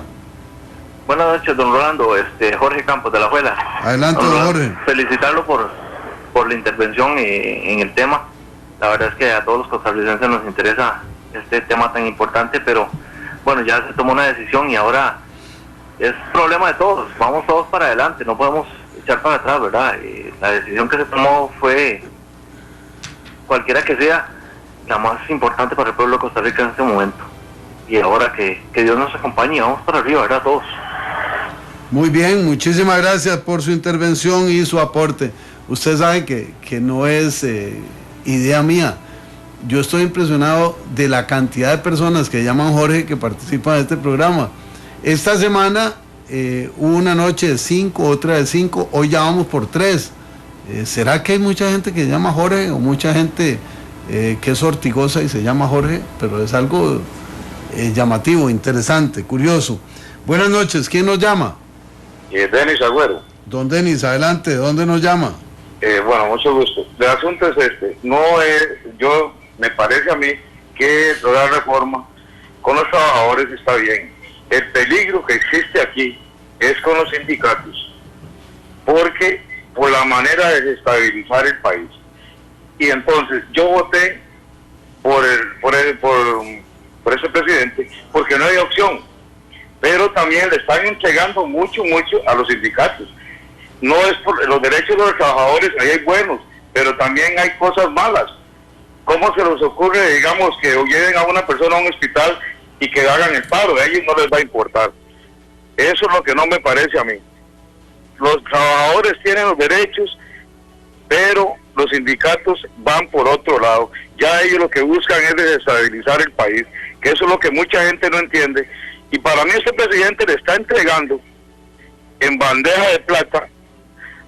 Buenas noches, don Rolando. Jorge Campos de la Juela. Adelante, don Jorge. Felicitarlo por la intervención en el tema. La verdad es que a todos los costarricenses nos interesa este tema tan importante, pero bueno, ya se tomó una decisión y ahora es problema de todos. Vamos todos para adelante, no podemos echar para atrás, ¿verdad? La decisión que se tomó fue, cualquiera que sea, la más importante para el pueblo de Costa Rica en este momento. Y ahora que Dios nos acompañe, vamos para arriba, ¿verdad? Todos. Muy bien, muchísimas gracias por su intervención y su aporte. Usted sabe que no es idea mía. Yo estoy impresionado de la cantidad de personas que llaman Jorge, que participan de este programa. Esta semana hubo una noche de 5, otra de 5, hoy ya vamos por 3. ¿Será que hay mucha gente que llama Jorge o mucha gente que es ortigosa y se llama Jorge? Pero es algo llamativo, interesante, curioso. Buenas noches, ¿quién nos llama? Denis Agüero. Don Denis, adelante, ¿de dónde nos llama? Bueno, mucho gusto. El asunto es me parece a mí que toda reforma con los trabajadores está bien. El peligro que existe aquí es con los sindicatos, porque por la manera de desestabilizar el país. Y entonces yo voté por ese presidente porque no hay opción, pero también le están entregando mucho a los sindicatos. No es por los derechos de los trabajadores, ahí hay buenos, pero también hay cosas malas. ¿Cómo se les ocurre, digamos, que lleven a una persona a un hospital y que hagan el paro? A ellos no les va a importar. Eso es lo que no me parece a mí. Los trabajadores tienen los derechos, pero los sindicatos van por otro lado. Ya ellos lo que buscan es desestabilizar el país, que eso es lo que mucha gente no entiende. Y para mí este presidente le está entregando en bandeja de plata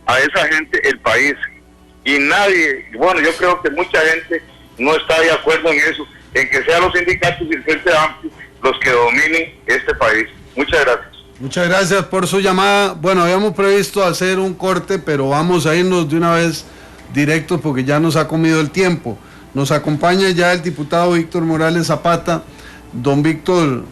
a esa gente el país. Y nadie, bueno, yo creo que mucha gente no está de acuerdo en eso, en que sean los sindicatos y el Frente Amplio los que dominen este país. Muchas gracias. Muchas gracias por su llamada. Bueno, habíamos previsto hacer un corte, pero vamos a irnos de una vez directos porque ya nos ha comido el tiempo. Nos acompaña ya el diputado Víctor Morales Zapata. Don Víctor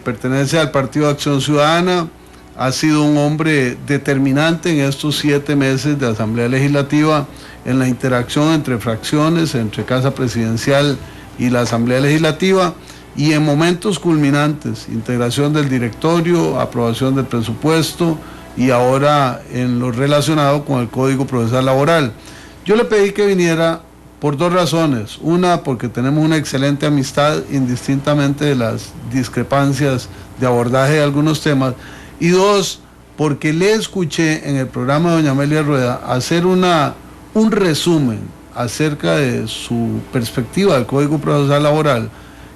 pertenece al Partido de Acción Ciudadana, ha sido un hombre determinante en estos 7 meses de Asamblea Legislativa en la interacción entre fracciones, entre Casa Presidencial y la Asamblea Legislativa, y en momentos culminantes, integración del directorio, aprobación del presupuesto y ahora en lo relacionado con el Código Procesal Laboral. Yo le pedí que viniera por 2 razones. Una, porque tenemos una excelente amistad, indistintamente de las discrepancias de abordaje de algunos temas. Y 2, porque le escuché en el programa de doña Amelia Rueda hacer un resumen acerca de su perspectiva del Código Procesal Laboral,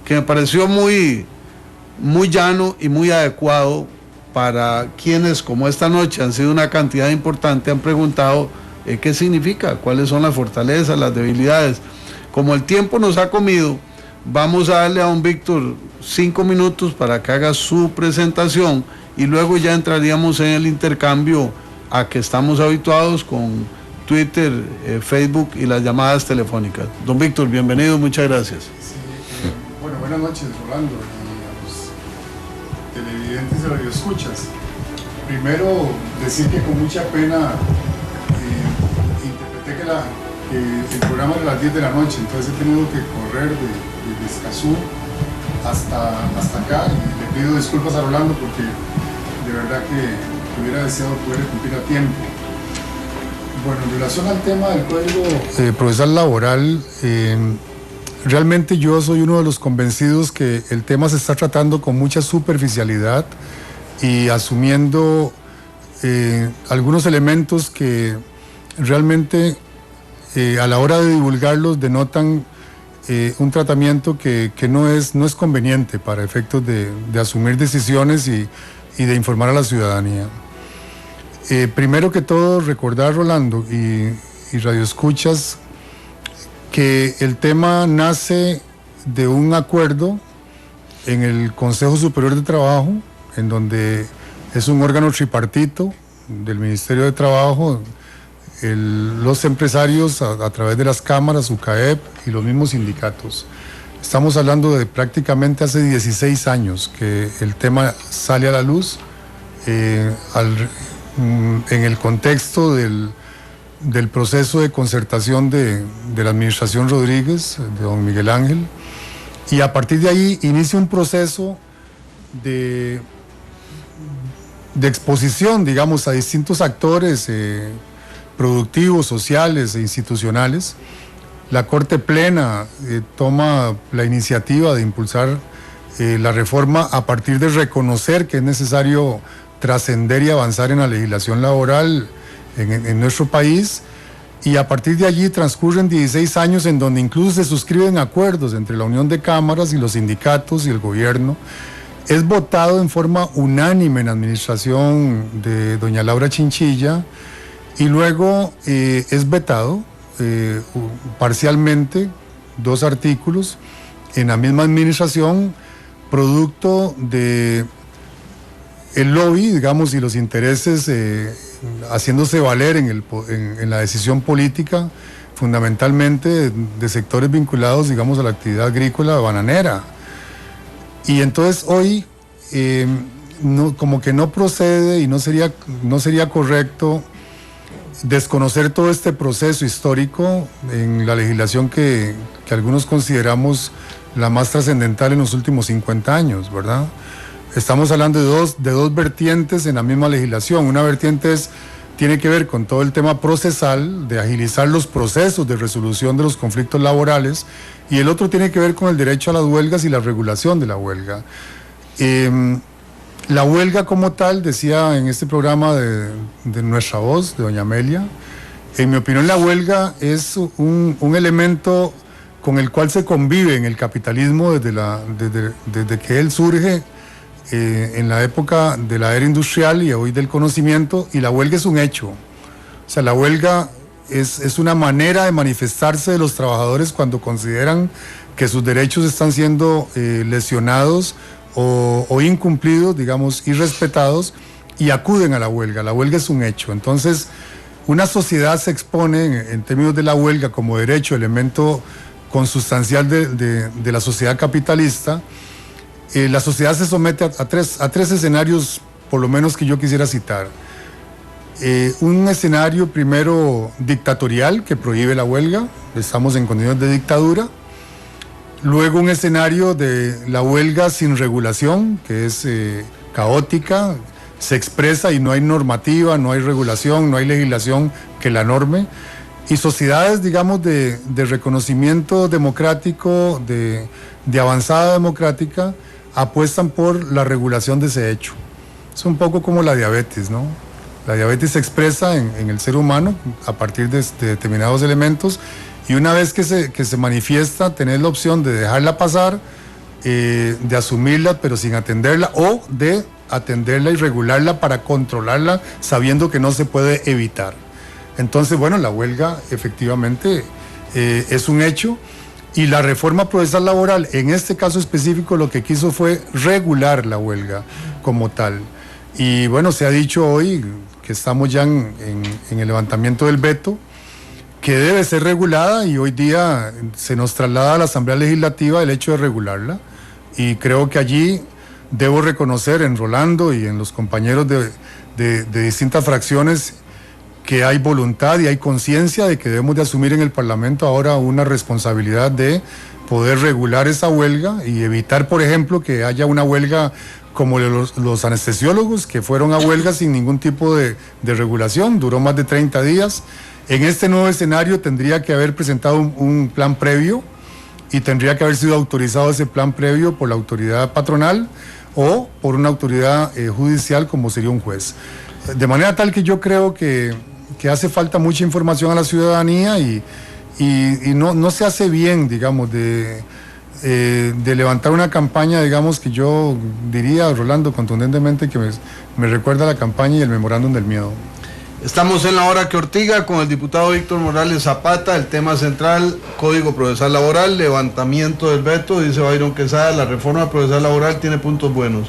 que me pareció muy llano y muy adecuado para quienes, como esta noche han sido una cantidad importante, han preguntado qué significa, cuáles son las fortalezas, las debilidades. Como el tiempo nos ha comido, Vamos a darle a don Víctor 5 minutos para que haga su presentación y luego ya entraríamos en el intercambio a que estamos habituados con Twitter, Facebook y las llamadas telefónicas. Don Víctor, bienvenido, muchas gracias. Sí, bueno, buenas noches, Rolando, y a los televidentes y radioescuchas. Primero, decir que con mucha pena interpreté que el programa era a las 10 de la noche, entonces he tenido que correr de Escazú hasta acá, y le pido disculpas a Rolando porque de verdad que hubiera deseado poder cumplir a tiempo. Bueno, en relación al tema del Código Procesal Laboral, realmente yo soy uno de los convencidos que el tema se está tratando con mucha superficialidad y asumiendo algunos elementos que realmente a la hora de divulgarlos denotan un tratamiento que no es conveniente para efectos de asumir decisiones y de informar a la ciudadanía. Primero que todo, recordar, Rolando y radioescuchas, que el tema nace de un acuerdo en el Consejo Superior de Trabajo, en donde es un órgano tripartito del Ministerio de Trabajo, los empresarios a través de las cámaras, UCAEP y los mismos sindicatos. Estamos hablando de prácticamente hace 16 años que el tema sale a la luz en el contexto del proceso de concertación de la administración Rodríguez, de don Miguel Ángel, y a partir de ahí inicia un proceso de exposición, digamos, a distintos actores productivos, sociales e institucionales. La Corte Plena toma la iniciativa de impulsar la reforma a partir de reconocer que es necesario trascender y avanzar en la legislación laboral en nuestro país, y a partir de allí transcurren 16 años en donde incluso se suscriben acuerdos entre la Unión de Cámaras y los sindicatos y el gobierno. Es votado en forma unánime en la administración de doña Laura Chinchilla y luego es vetado parcialmente 2 artículos en la misma administración, producto de el lobby, digamos, y los intereses haciéndose valer en la decisión política, fundamentalmente de sectores vinculados, digamos, a la actividad agrícola bananera. Y entonces hoy como que no procede y no sería correcto desconocer todo este proceso histórico en la legislación que algunos consideramos la más trascendental en los últimos 50 años, ¿verdad? Estamos hablando de dos vertientes en la misma legislación. Una vertiente tiene que ver con todo el tema procesal, de agilizar los procesos de resolución de los conflictos laborales, y el otro tiene que ver con el derecho a las huelgas y la regulación de la huelga. La huelga como tal, decía en este programa de Nuestra Voz, de doña Amelia, en mi opinión la huelga es un elemento con el cual se convive en el capitalismo desde que él surge en la época de la era industrial y hoy del conocimiento, y la huelga es un hecho. O sea, la huelga es una manera de manifestarse de los trabajadores cuando consideran que sus derechos están siendo lesionados o incumplidos, digamos, irrespetados, y acuden a la huelga. La huelga es un hecho. Entonces, una sociedad se expone en términos de la huelga como derecho, elemento consustancial de la sociedad capitalista. La sociedad se somete a tres escenarios, por lo menos, que yo quisiera citar. Un escenario primero dictatorial, que prohíbe la huelga, estamos en condiciones de dictadura. Luego un escenario de la huelga sin regulación, que es caótica, se expresa y no hay normativa, no hay regulación, no hay legislación que la norme. Y sociedades, digamos, de reconocimiento democrático, de avanzada democrática, apuestan por la regulación de ese hecho. Es un poco como la diabetes, ¿no? La diabetes se expresa en el ser humano a partir de determinados elementos, y una vez que se manifiesta, tenés la opción de dejarla pasar, de asumirla pero sin atenderla, o de atenderla y regularla para controlarla sabiendo que no se puede evitar. Entonces, bueno, la huelga efectivamente es un hecho, Y la reforma procesal laboral, en este caso específico, lo que quiso fue regular la huelga como tal. Y bueno, se ha dicho hoy que estamos ya en el levantamiento del veto, que debe ser regulada, y hoy día se nos traslada a la Asamblea Legislativa el hecho de regularla. Y creo que allí debo reconocer en Rolando y en los compañeros de distintas fracciones que hay voluntad y hay conciencia de que debemos de asumir en el Parlamento ahora una responsabilidad de poder regular esa huelga y evitar, por ejemplo, que haya una huelga como los anestesiólogos, que fueron a huelga sin ningún tipo de regulación, duró más de 30 días. En este nuevo escenario tendría que haber presentado un plan previo y tendría que haber sido autorizado ese plan previo por la autoridad patronal o por una autoridad judicial como sería un juez. De manera tal que yo creo que hace falta mucha información a la ciudadanía y no se hace bien, digamos, de levantar una campaña, digamos, que yo diría, Rolando, contundentemente, que me recuerda a la campaña y el memorándum del miedo. Estamos en la hora que Ortiga con el diputado Víctor Morales Zapata. El tema central, Código Procesal Laboral, levantamiento del veto. Dice Byron Quesada, la reforma procesal laboral tiene puntos buenos,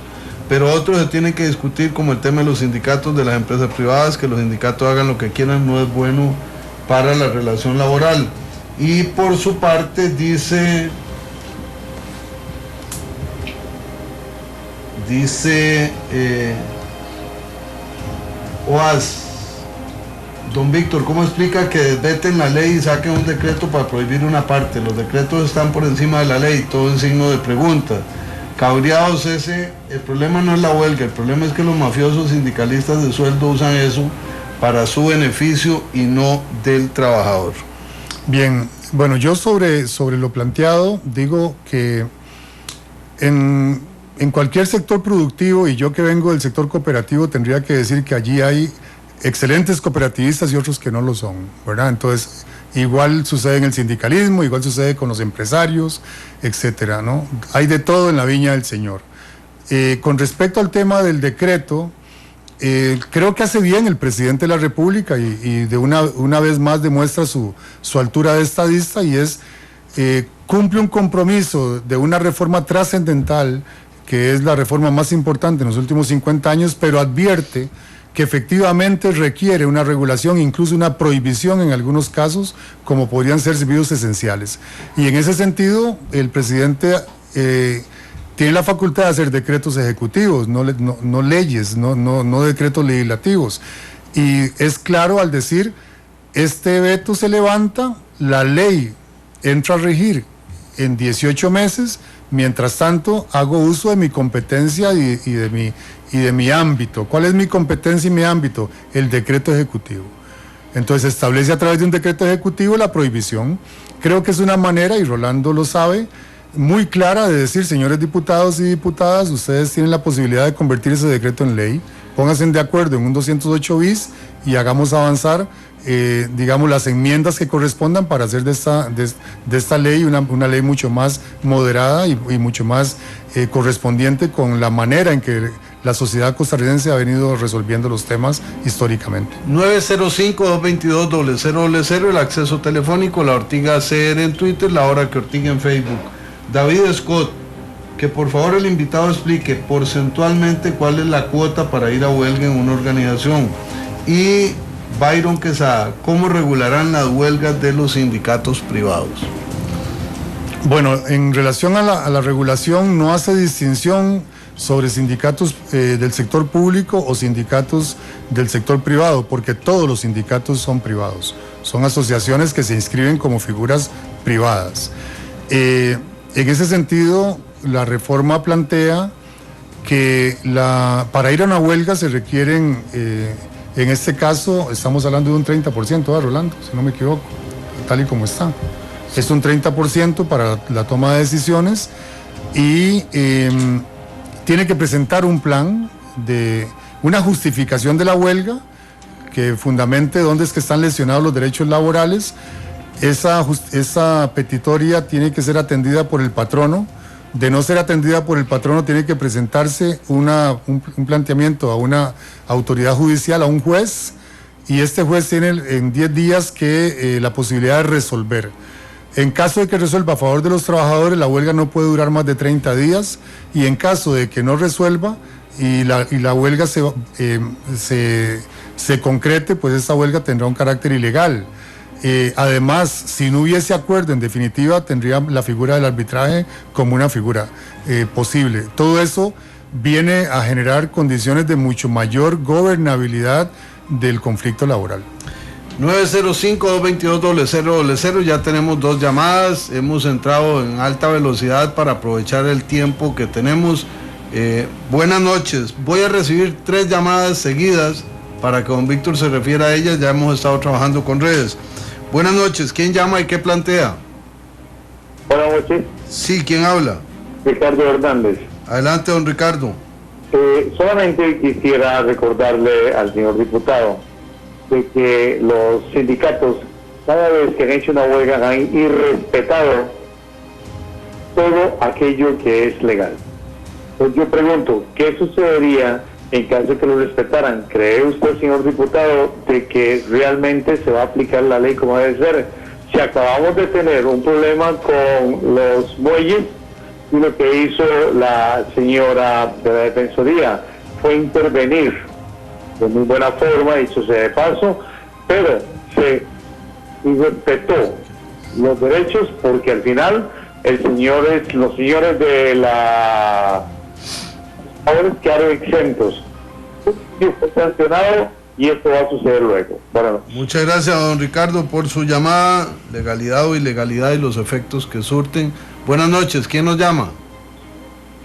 pero otros se tienen que discutir, como el tema de los sindicatos de las empresas privadas, que los sindicatos hagan lo que quieran, no es bueno para la relación laboral. Y por su parte dice OAS, don Víctor, ¿cómo explica que desveten la ley y saquen un decreto para prohibir una parte? Los decretos están por encima de la ley, todo en signo de pregunta. Cabreados el problema no es la huelga, el problema es que los mafiosos sindicalistas de sueldo usan eso para su beneficio y no del trabajador. Bien, bueno, yo sobre lo planteado digo que en cualquier sector productivo, y yo que vengo del sector cooperativo tendría que decir que allí hay excelentes cooperativistas y otros que no lo son, ¿verdad? Entonces, igual sucede en el sindicalismo, igual sucede con los empresarios, etcétera, ¿no? Hay de todo en la viña del Señor. Con respecto al tema del decreto, creo que hace bien el presidente de la República y de una vez más demuestra su altura de estadista, y es cumple un compromiso de una reforma trascendental, que es la reforma más importante en los últimos 50 años, pero advierte que efectivamente requiere una regulación, incluso una prohibición en algunos casos, como podrían ser servicios esenciales. Y en ese sentido, el presidente tiene la facultad de hacer decretos ejecutivos, no leyes, no decretos legislativos. Y es claro al decir, este veto se levanta, la ley entra a regir en 18 meses, mientras tanto hago uso de mi competencia y de mi ámbito. ¿Cuál es mi competencia y mi ámbito? El decreto ejecutivo. Entonces establece a través de un decreto ejecutivo la prohibición. Creo que es una manera, y Rolando lo sabe, muy clara de decir, señores diputados y diputadas, ustedes tienen la posibilidad de convertir ese decreto en ley, pónganse de acuerdo en un 208 bis y hagamos avanzar, digamos, las enmiendas que correspondan para hacer de esta ley una ley mucho más moderada y mucho más correspondiente con la manera en que la sociedad costarricense ha venido resolviendo los temas históricamente. 905-222-0000, el acceso telefónico, la Ortiga CR en Twitter, la hora que Ortiga en Facebook. David Scott, que por favor el invitado explique porcentualmente cuál es la cuota para ir a huelga en una organización. Y Byron Quesada, ¿cómo regularán las huelgas de los sindicatos privados? Bueno, en relación a la regulación, no hace distinción sobre sindicatos del sector público o sindicatos del sector privado, porque todos los sindicatos son privados, son asociaciones que se inscriben como figuras privadas. En ese sentido, la reforma plantea que para ir a una huelga se requieren, en este caso estamos hablando de un 30%, ¿verdad, Rolando? Si no me equivoco, tal y como está. Es un 30% para la toma de decisiones y tiene que presentar un plan de una justificación de la huelga que fundamente dónde es que están lesionados los derechos laborales. Esa petitoria tiene que ser atendida por el patrono. De no ser atendida por el patrono, tiene que presentarse un planteamiento a una autoridad judicial, a un juez, y este juez tiene en 10 días la posibilidad de resolver. En caso de que resuelva a favor de los trabajadores, la huelga no puede durar más de 30 días, y en caso de que no resuelva y la huelga se concrete, pues esta huelga tendrá un carácter ilegal. Además, si no hubiese acuerdo, en definitiva, tendría la figura del arbitraje como una figura posible. Todo eso viene a generar condiciones de mucho mayor gobernabilidad del conflicto laboral. 905-222-0000, ya tenemos 2 llamadas, hemos entrado en alta velocidad para aprovechar el tiempo que tenemos. Buenas noches, voy a recibir 3 llamadas seguidas para que don Víctor se refiera a ellas, ya hemos estado trabajando con redes. Buenas noches, ¿quién llama y qué plantea? Buenas noches. Sí, ¿quién habla? Ricardo Hernández. Adelante, don Ricardo. Solamente quisiera recordarle al señor diputado de que los sindicatos, cada vez que han hecho una huelga, han irrespetado todo aquello que es legal. Entonces yo pregunto, ¿qué sucedería en caso de que lo respetaran? ¿Cree usted, señor diputado, de que realmente se va a aplicar la ley como debe ser? Si acabamos de tener un problema con los muelles, y lo que hizo la señora de la Defensoría fue intervenir de muy buena forma, dicho sea de paso, pero se respetó los derechos, porque al final los señores de la ahora quedaron exentos. Fue sancionado y esto va a suceder luego. Bueno. Muchas gracias, don Ricardo, por su llamada. Legalidad o ilegalidad y los efectos que surten. Buenas noches, ¿quién nos llama?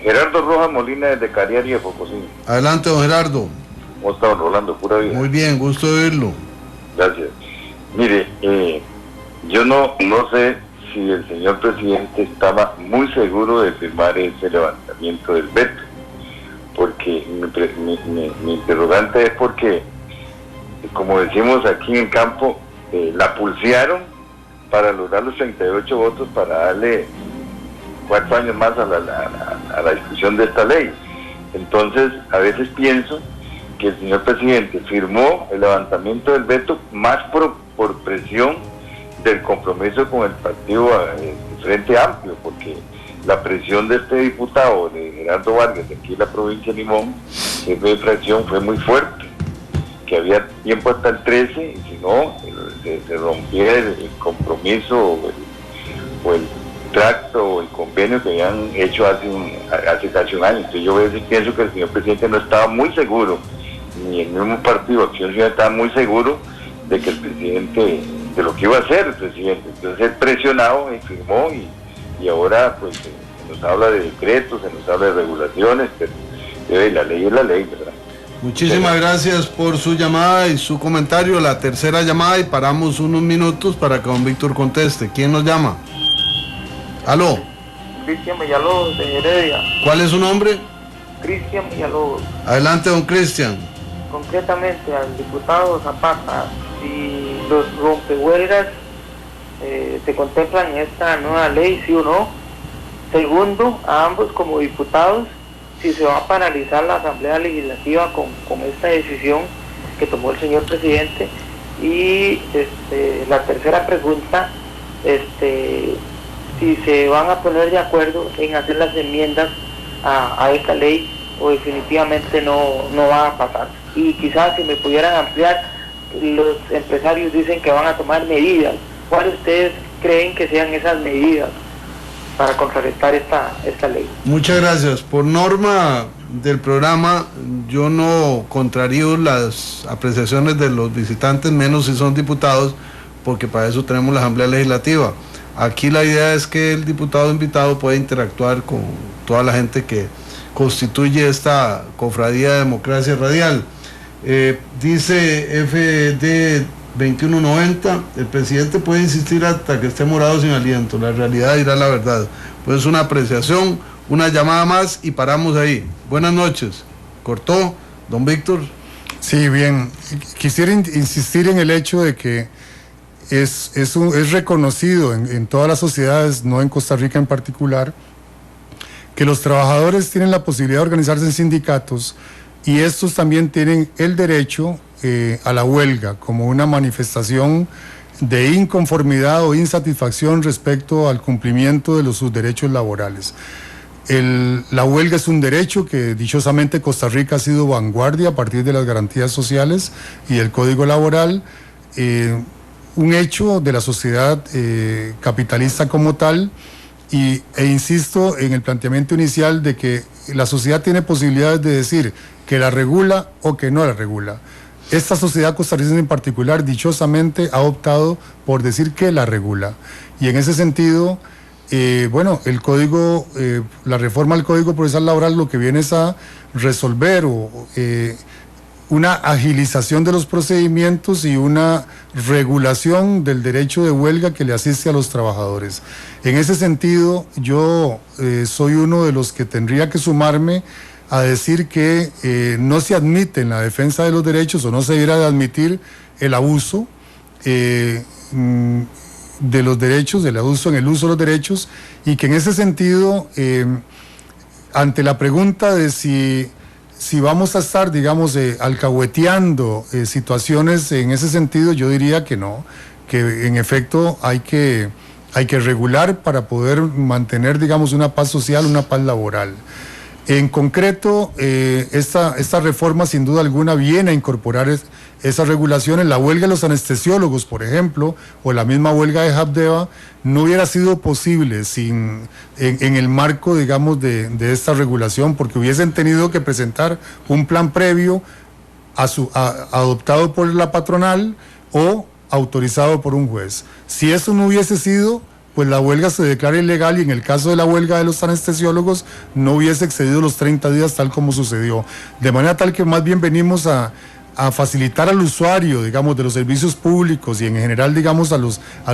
Gerardo Rojas Molina desde Cariari de Focosín. Adelante, don Gerardo. ¿Cómo está, don Rolando? Pura vida. Muy bien, gusto de oírlo. Gracias. Mire, yo no sé si el señor presidente estaba muy seguro de firmar ese levantamiento del veto, porque mi interrogante es porque, como decimos aquí en el campo, la pulsearon para lograr los 38 votos para darle 4 años más a la discusión de esta ley. Entonces, a veces pienso que el señor presidente firmó el levantamiento del veto más por presión del compromiso con el partido Frente Amplio, porque la presión de este diputado, de Gerardo Vargas, de aquí en la provincia de Limón, jefe de fracción, fue muy fuerte, que había tiempo hasta el 13, y si no, se rompía el compromiso o el tracto o el convenio que habían hecho hace casi un año. Entonces yo a veces pienso que el señor presidente no estaba muy seguro, ni el mismo partido Acción Ciudadana estaba muy seguro de que el presidente, de lo que iba a hacer el presidente. Entonces él presionado y firmó, y ahora pues se nos habla de decretos, se nos habla de regulaciones, pero la ley es la ley, ¿verdad? Muchísimas gracias por su llamada y su comentario. La tercera llamada, y paramos unos minutos para que don Víctor conteste. ¿Quién nos llama? ¿Aló? Cristian Villalobos, de Heredia. ¿Cuál es su nombre? Cristian Villalobos. Adelante, don Cristian. Concretamente al diputado Zapata, si los rompehuelgas se contemplan en esta nueva ley, sí o no. Segundo, a ambos como diputados, si se va a paralizar la Asamblea Legislativa con esta decisión que tomó el señor presidente. Y la tercera pregunta, si se van a poner de acuerdo en hacer las enmiendas a esta ley, o definitivamente no va a pasar. Y quizás si me pudieran ampliar, los empresarios dicen que van a tomar medidas. ¿Cuáles ustedes creen que sean esas medidas para contrarrestar esta ley? Muchas gracias. Por norma del programa, yo no contrarío las apreciaciones de los visitantes, menos si son diputados, porque para eso tenemos la Asamblea Legislativa. Aquí la idea es que el diputado invitado pueda interactuar con toda la gente que constituye esta cofradía de democracia radial. Dice FD 2190, el presidente puede insistir hasta que esté morado sin aliento, la realidad dirá la verdad. Pues una apreciación, una llamada más y paramos ahí. Buenas noches. ¿Cortó, don Víctor? Sí, bien. Quisiera insistir en el hecho de que es reconocido en todas las sociedades, no en Costa Rica en particular, que los trabajadores tienen la posibilidad de organizarse en sindicatos, y estos también tienen el derecho a la huelga como una manifestación de inconformidad o insatisfacción respecto al cumplimiento de sus derechos laborales. La huelga es un derecho que dichosamente Costa Rica ha sido vanguardia a partir de las garantías sociales y el Código Laboral, un hecho de la sociedad capitalista como tal, e insisto en el planteamiento inicial de que la sociedad tiene posibilidades de decir que la regula o que no la regula. Esta sociedad costarricense en particular, dichosamente, ha optado por decir que la regula. Y en ese sentido, el código, la reforma al Código Procesal Laboral lo que viene es a resolver una agilización de los procedimientos y una regulación del derecho de huelga que le asiste a los trabajadores. En ese sentido, yo soy uno de los que tendría que sumarme a decir que no se admite en la defensa de los derechos, o no se debiera de admitir el abuso de los derechos, el abuso en el uso de los derechos, y que en ese sentido, ante la pregunta de si vamos a estar, digamos, alcahueteando situaciones en ese sentido, yo diría que no, que en efecto hay que regular para poder mantener, digamos, una paz social, una paz laboral. En concreto, esta reforma sin duda alguna viene a incorporar esas regulaciones. La huelga de los anestesiólogos, por ejemplo, o la misma huelga de Habdeba, no hubiera sido posible en el marco, digamos, de esta regulación, porque hubiesen tenido que presentar un plan previo adoptado por la patronal o autorizado por un juez. Si eso no hubiese sido, pues la huelga se declara ilegal, y en el caso de la huelga de los anestesiólogos no hubiese excedido los 30 días tal como sucedió. De manera tal que más bien venimos a facilitar al usuario, digamos, de los servicios públicos y en general, digamos, a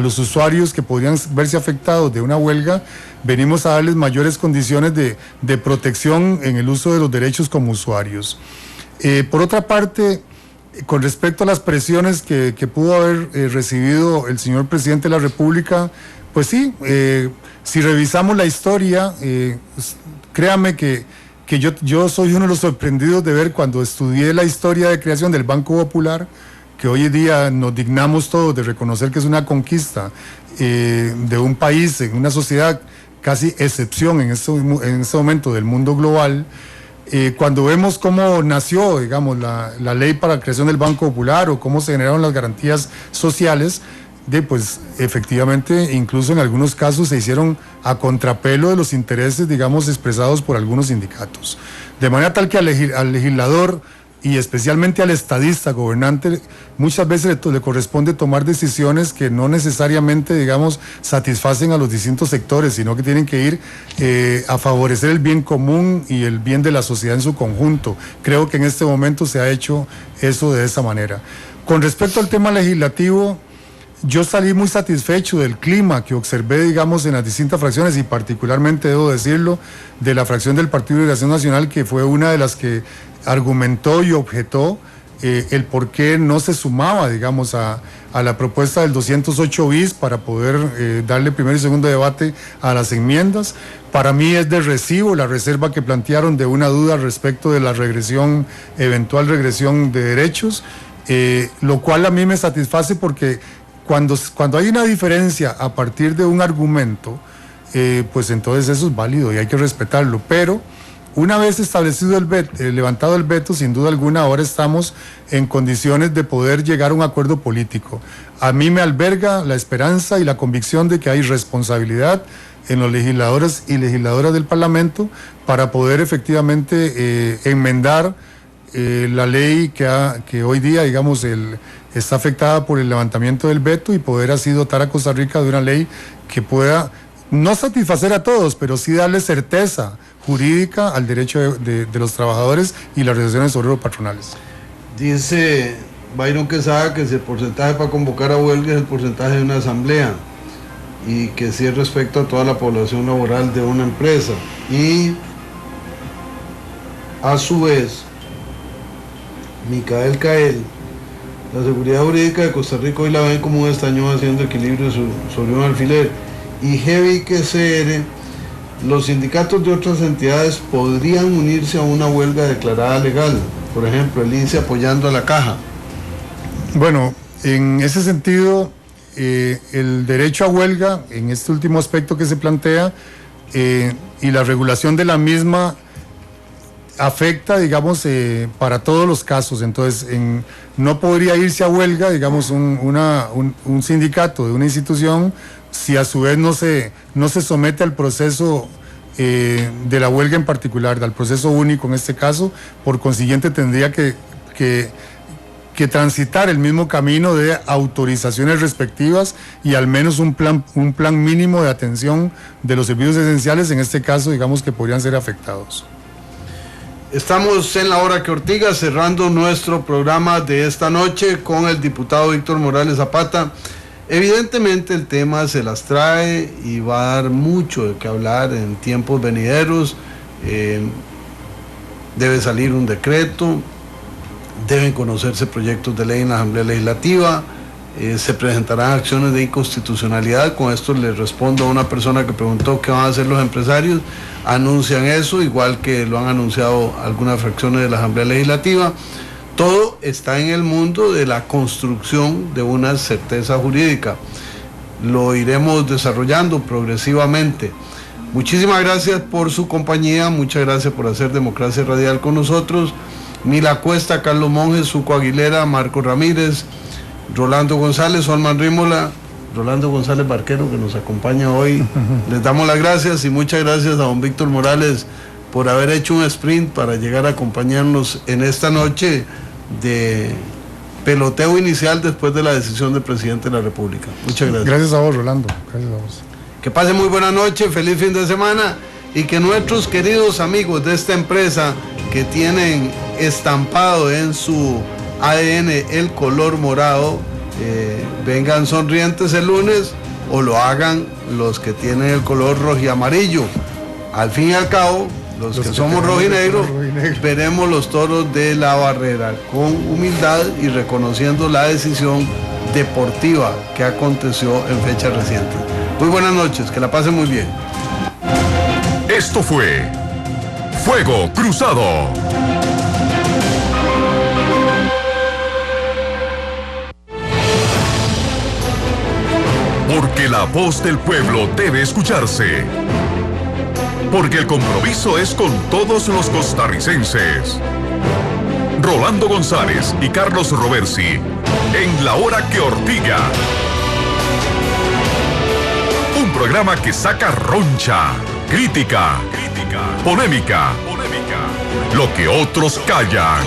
los usuarios que podrían verse afectados de una huelga, venimos a darles mayores condiciones de protección en el uso de los derechos como usuarios. Por otra parte, con respecto a las presiones que pudo haber recibido el señor presidente de la República, pues sí, si revisamos la historia, créame que yo soy uno de los sorprendidos de ver cuando estudié la historia de creación del Banco Popular, que hoy en día nos dignamos todos de reconocer que es una conquista de un país, en una sociedad casi excepción en este momento del mundo global. Cuando vemos cómo nació, digamos, la ley para la creación del Banco Popular o cómo se generaron las garantías sociales, pues efectivamente, incluso en algunos casos se hicieron a contrapelo de los intereses, digamos, expresados por algunos sindicatos. De manera tal que al legislador y especialmente al estadista gobernante muchas veces le corresponde tomar decisiones que no necesariamente, digamos, satisfacen a los distintos sectores, sino que tienen que ir a favorecer el bien común y el bien de la sociedad en su conjunto. Creo que en este momento se ha hecho eso de esa manera. Con respecto al tema legislativo, yo salí muy satisfecho del clima que observé, digamos, en las distintas fracciones, y particularmente, debo decirlo, de la fracción del Partido de Liberación Nacional, que fue una de las que argumentó y objetó el por qué no se sumaba, digamos, a la propuesta del 208 bis para poder darle primer y segundo debate a las enmiendas. Para mí es de recibo la reserva que plantearon de una duda respecto de la eventual regresión de derechos, lo cual a mí me satisface porque cuando hay una diferencia a partir de un argumento, pues entonces eso es válido y hay que respetarlo. Pero una vez establecido levantado el veto, sin duda alguna, ahora estamos en condiciones de poder llegar a un acuerdo político. A mí me alberga la esperanza y la convicción de que hay responsabilidad en los legisladores y legisladoras del Parlamento para poder efectivamente enmendar la ley que hoy día, digamos, está afectada por el levantamiento del veto, y poder así dotar a Costa Rica de una ley que pueda no satisfacer a todos, pero sí darle certeza jurídica al derecho de los trabajadores y las organizaciones obrero-patronales. Dice Byron Quesada que si el porcentaje para convocar a huelga es el porcentaje de una asamblea, y que si es respecto a toda la población laboral de una empresa, y a su vez Micael Cael: la seguridad jurídica de Costa Rica hoy la ven como un estañón haciendo equilibrio sobre un alfiler. Y Heavy QCR: los sindicatos de otras entidades podrían unirse a una huelga declarada legal, por ejemplo el INSE apoyando a la Caja. Bueno, en ese sentido, el derecho a huelga, en este último aspecto que se plantea, y la regulación de la misma afecta, digamos, para todos los casos. Entonces, no podría irse a huelga, digamos, un sindicato de una institución si a su vez no se somete al proceso de la huelga en particular, al proceso único en este caso. Por consiguiente, tendría que transitar el mismo camino de autorizaciones respectivas y al menos un plan mínimo de atención de los servicios esenciales, en este caso, digamos, que podrían ser afectados. Estamos en la hora que Ortiga, cerrando nuestro programa de esta noche con el diputado Víctor Morales Zapata. Evidentemente el tema se las trae y va a dar mucho de qué hablar en tiempos venideros. Debe salir un decreto, deben conocerse proyectos de ley en la Asamblea Legislativa, se presentarán acciones de inconstitucionalidad. Con esto le respondo a una persona que preguntó qué van a hacer los empresarios. Anuncian eso, igual que lo han anunciado algunas fracciones de la Asamblea Legislativa. Todo está en el mundo de la construcción de una certeza jurídica. Lo iremos desarrollando progresivamente. Muchísimas gracias por su compañía, muchas gracias por hacer Democracia Radial con nosotros. Mila Cuesta, Carlos Monjes, Suco Aguilera, Marco Ramírez, Rolando González, Olman Rímola, Rolando González Barquero, que nos acompaña hoy. Les damos las gracias y muchas gracias a don Víctor Morales por haber hecho un sprint para llegar a acompañarnos en esta noche de peloteo inicial después de la decisión del presidente de la República. Muchas gracias. Gracias a vos, Rolando. Gracias a vos. Que pasen muy buena noche, feliz fin de semana, y que nuestros queridos amigos de esta empresa que tienen estampado en su ADN el color morado, vengan sonrientes el lunes, o lo hagan los que tienen el color rojo y amarillo. Al fin y al cabo, los que somos rojo y negro, veremos los toros de la barrera con humildad y reconociendo la decisión deportiva que aconteció en fechas recientes. Muy buenas noches, que la pasen muy bien. Esto fue Fuego Cruzado. Porque la voz del pueblo debe escucharse. Porque el compromiso es con todos los costarricenses. Rolando González y Carlos Roversi en La Hora que Ortiga. Un programa que saca roncha, crítica, polémica, lo que otros callan.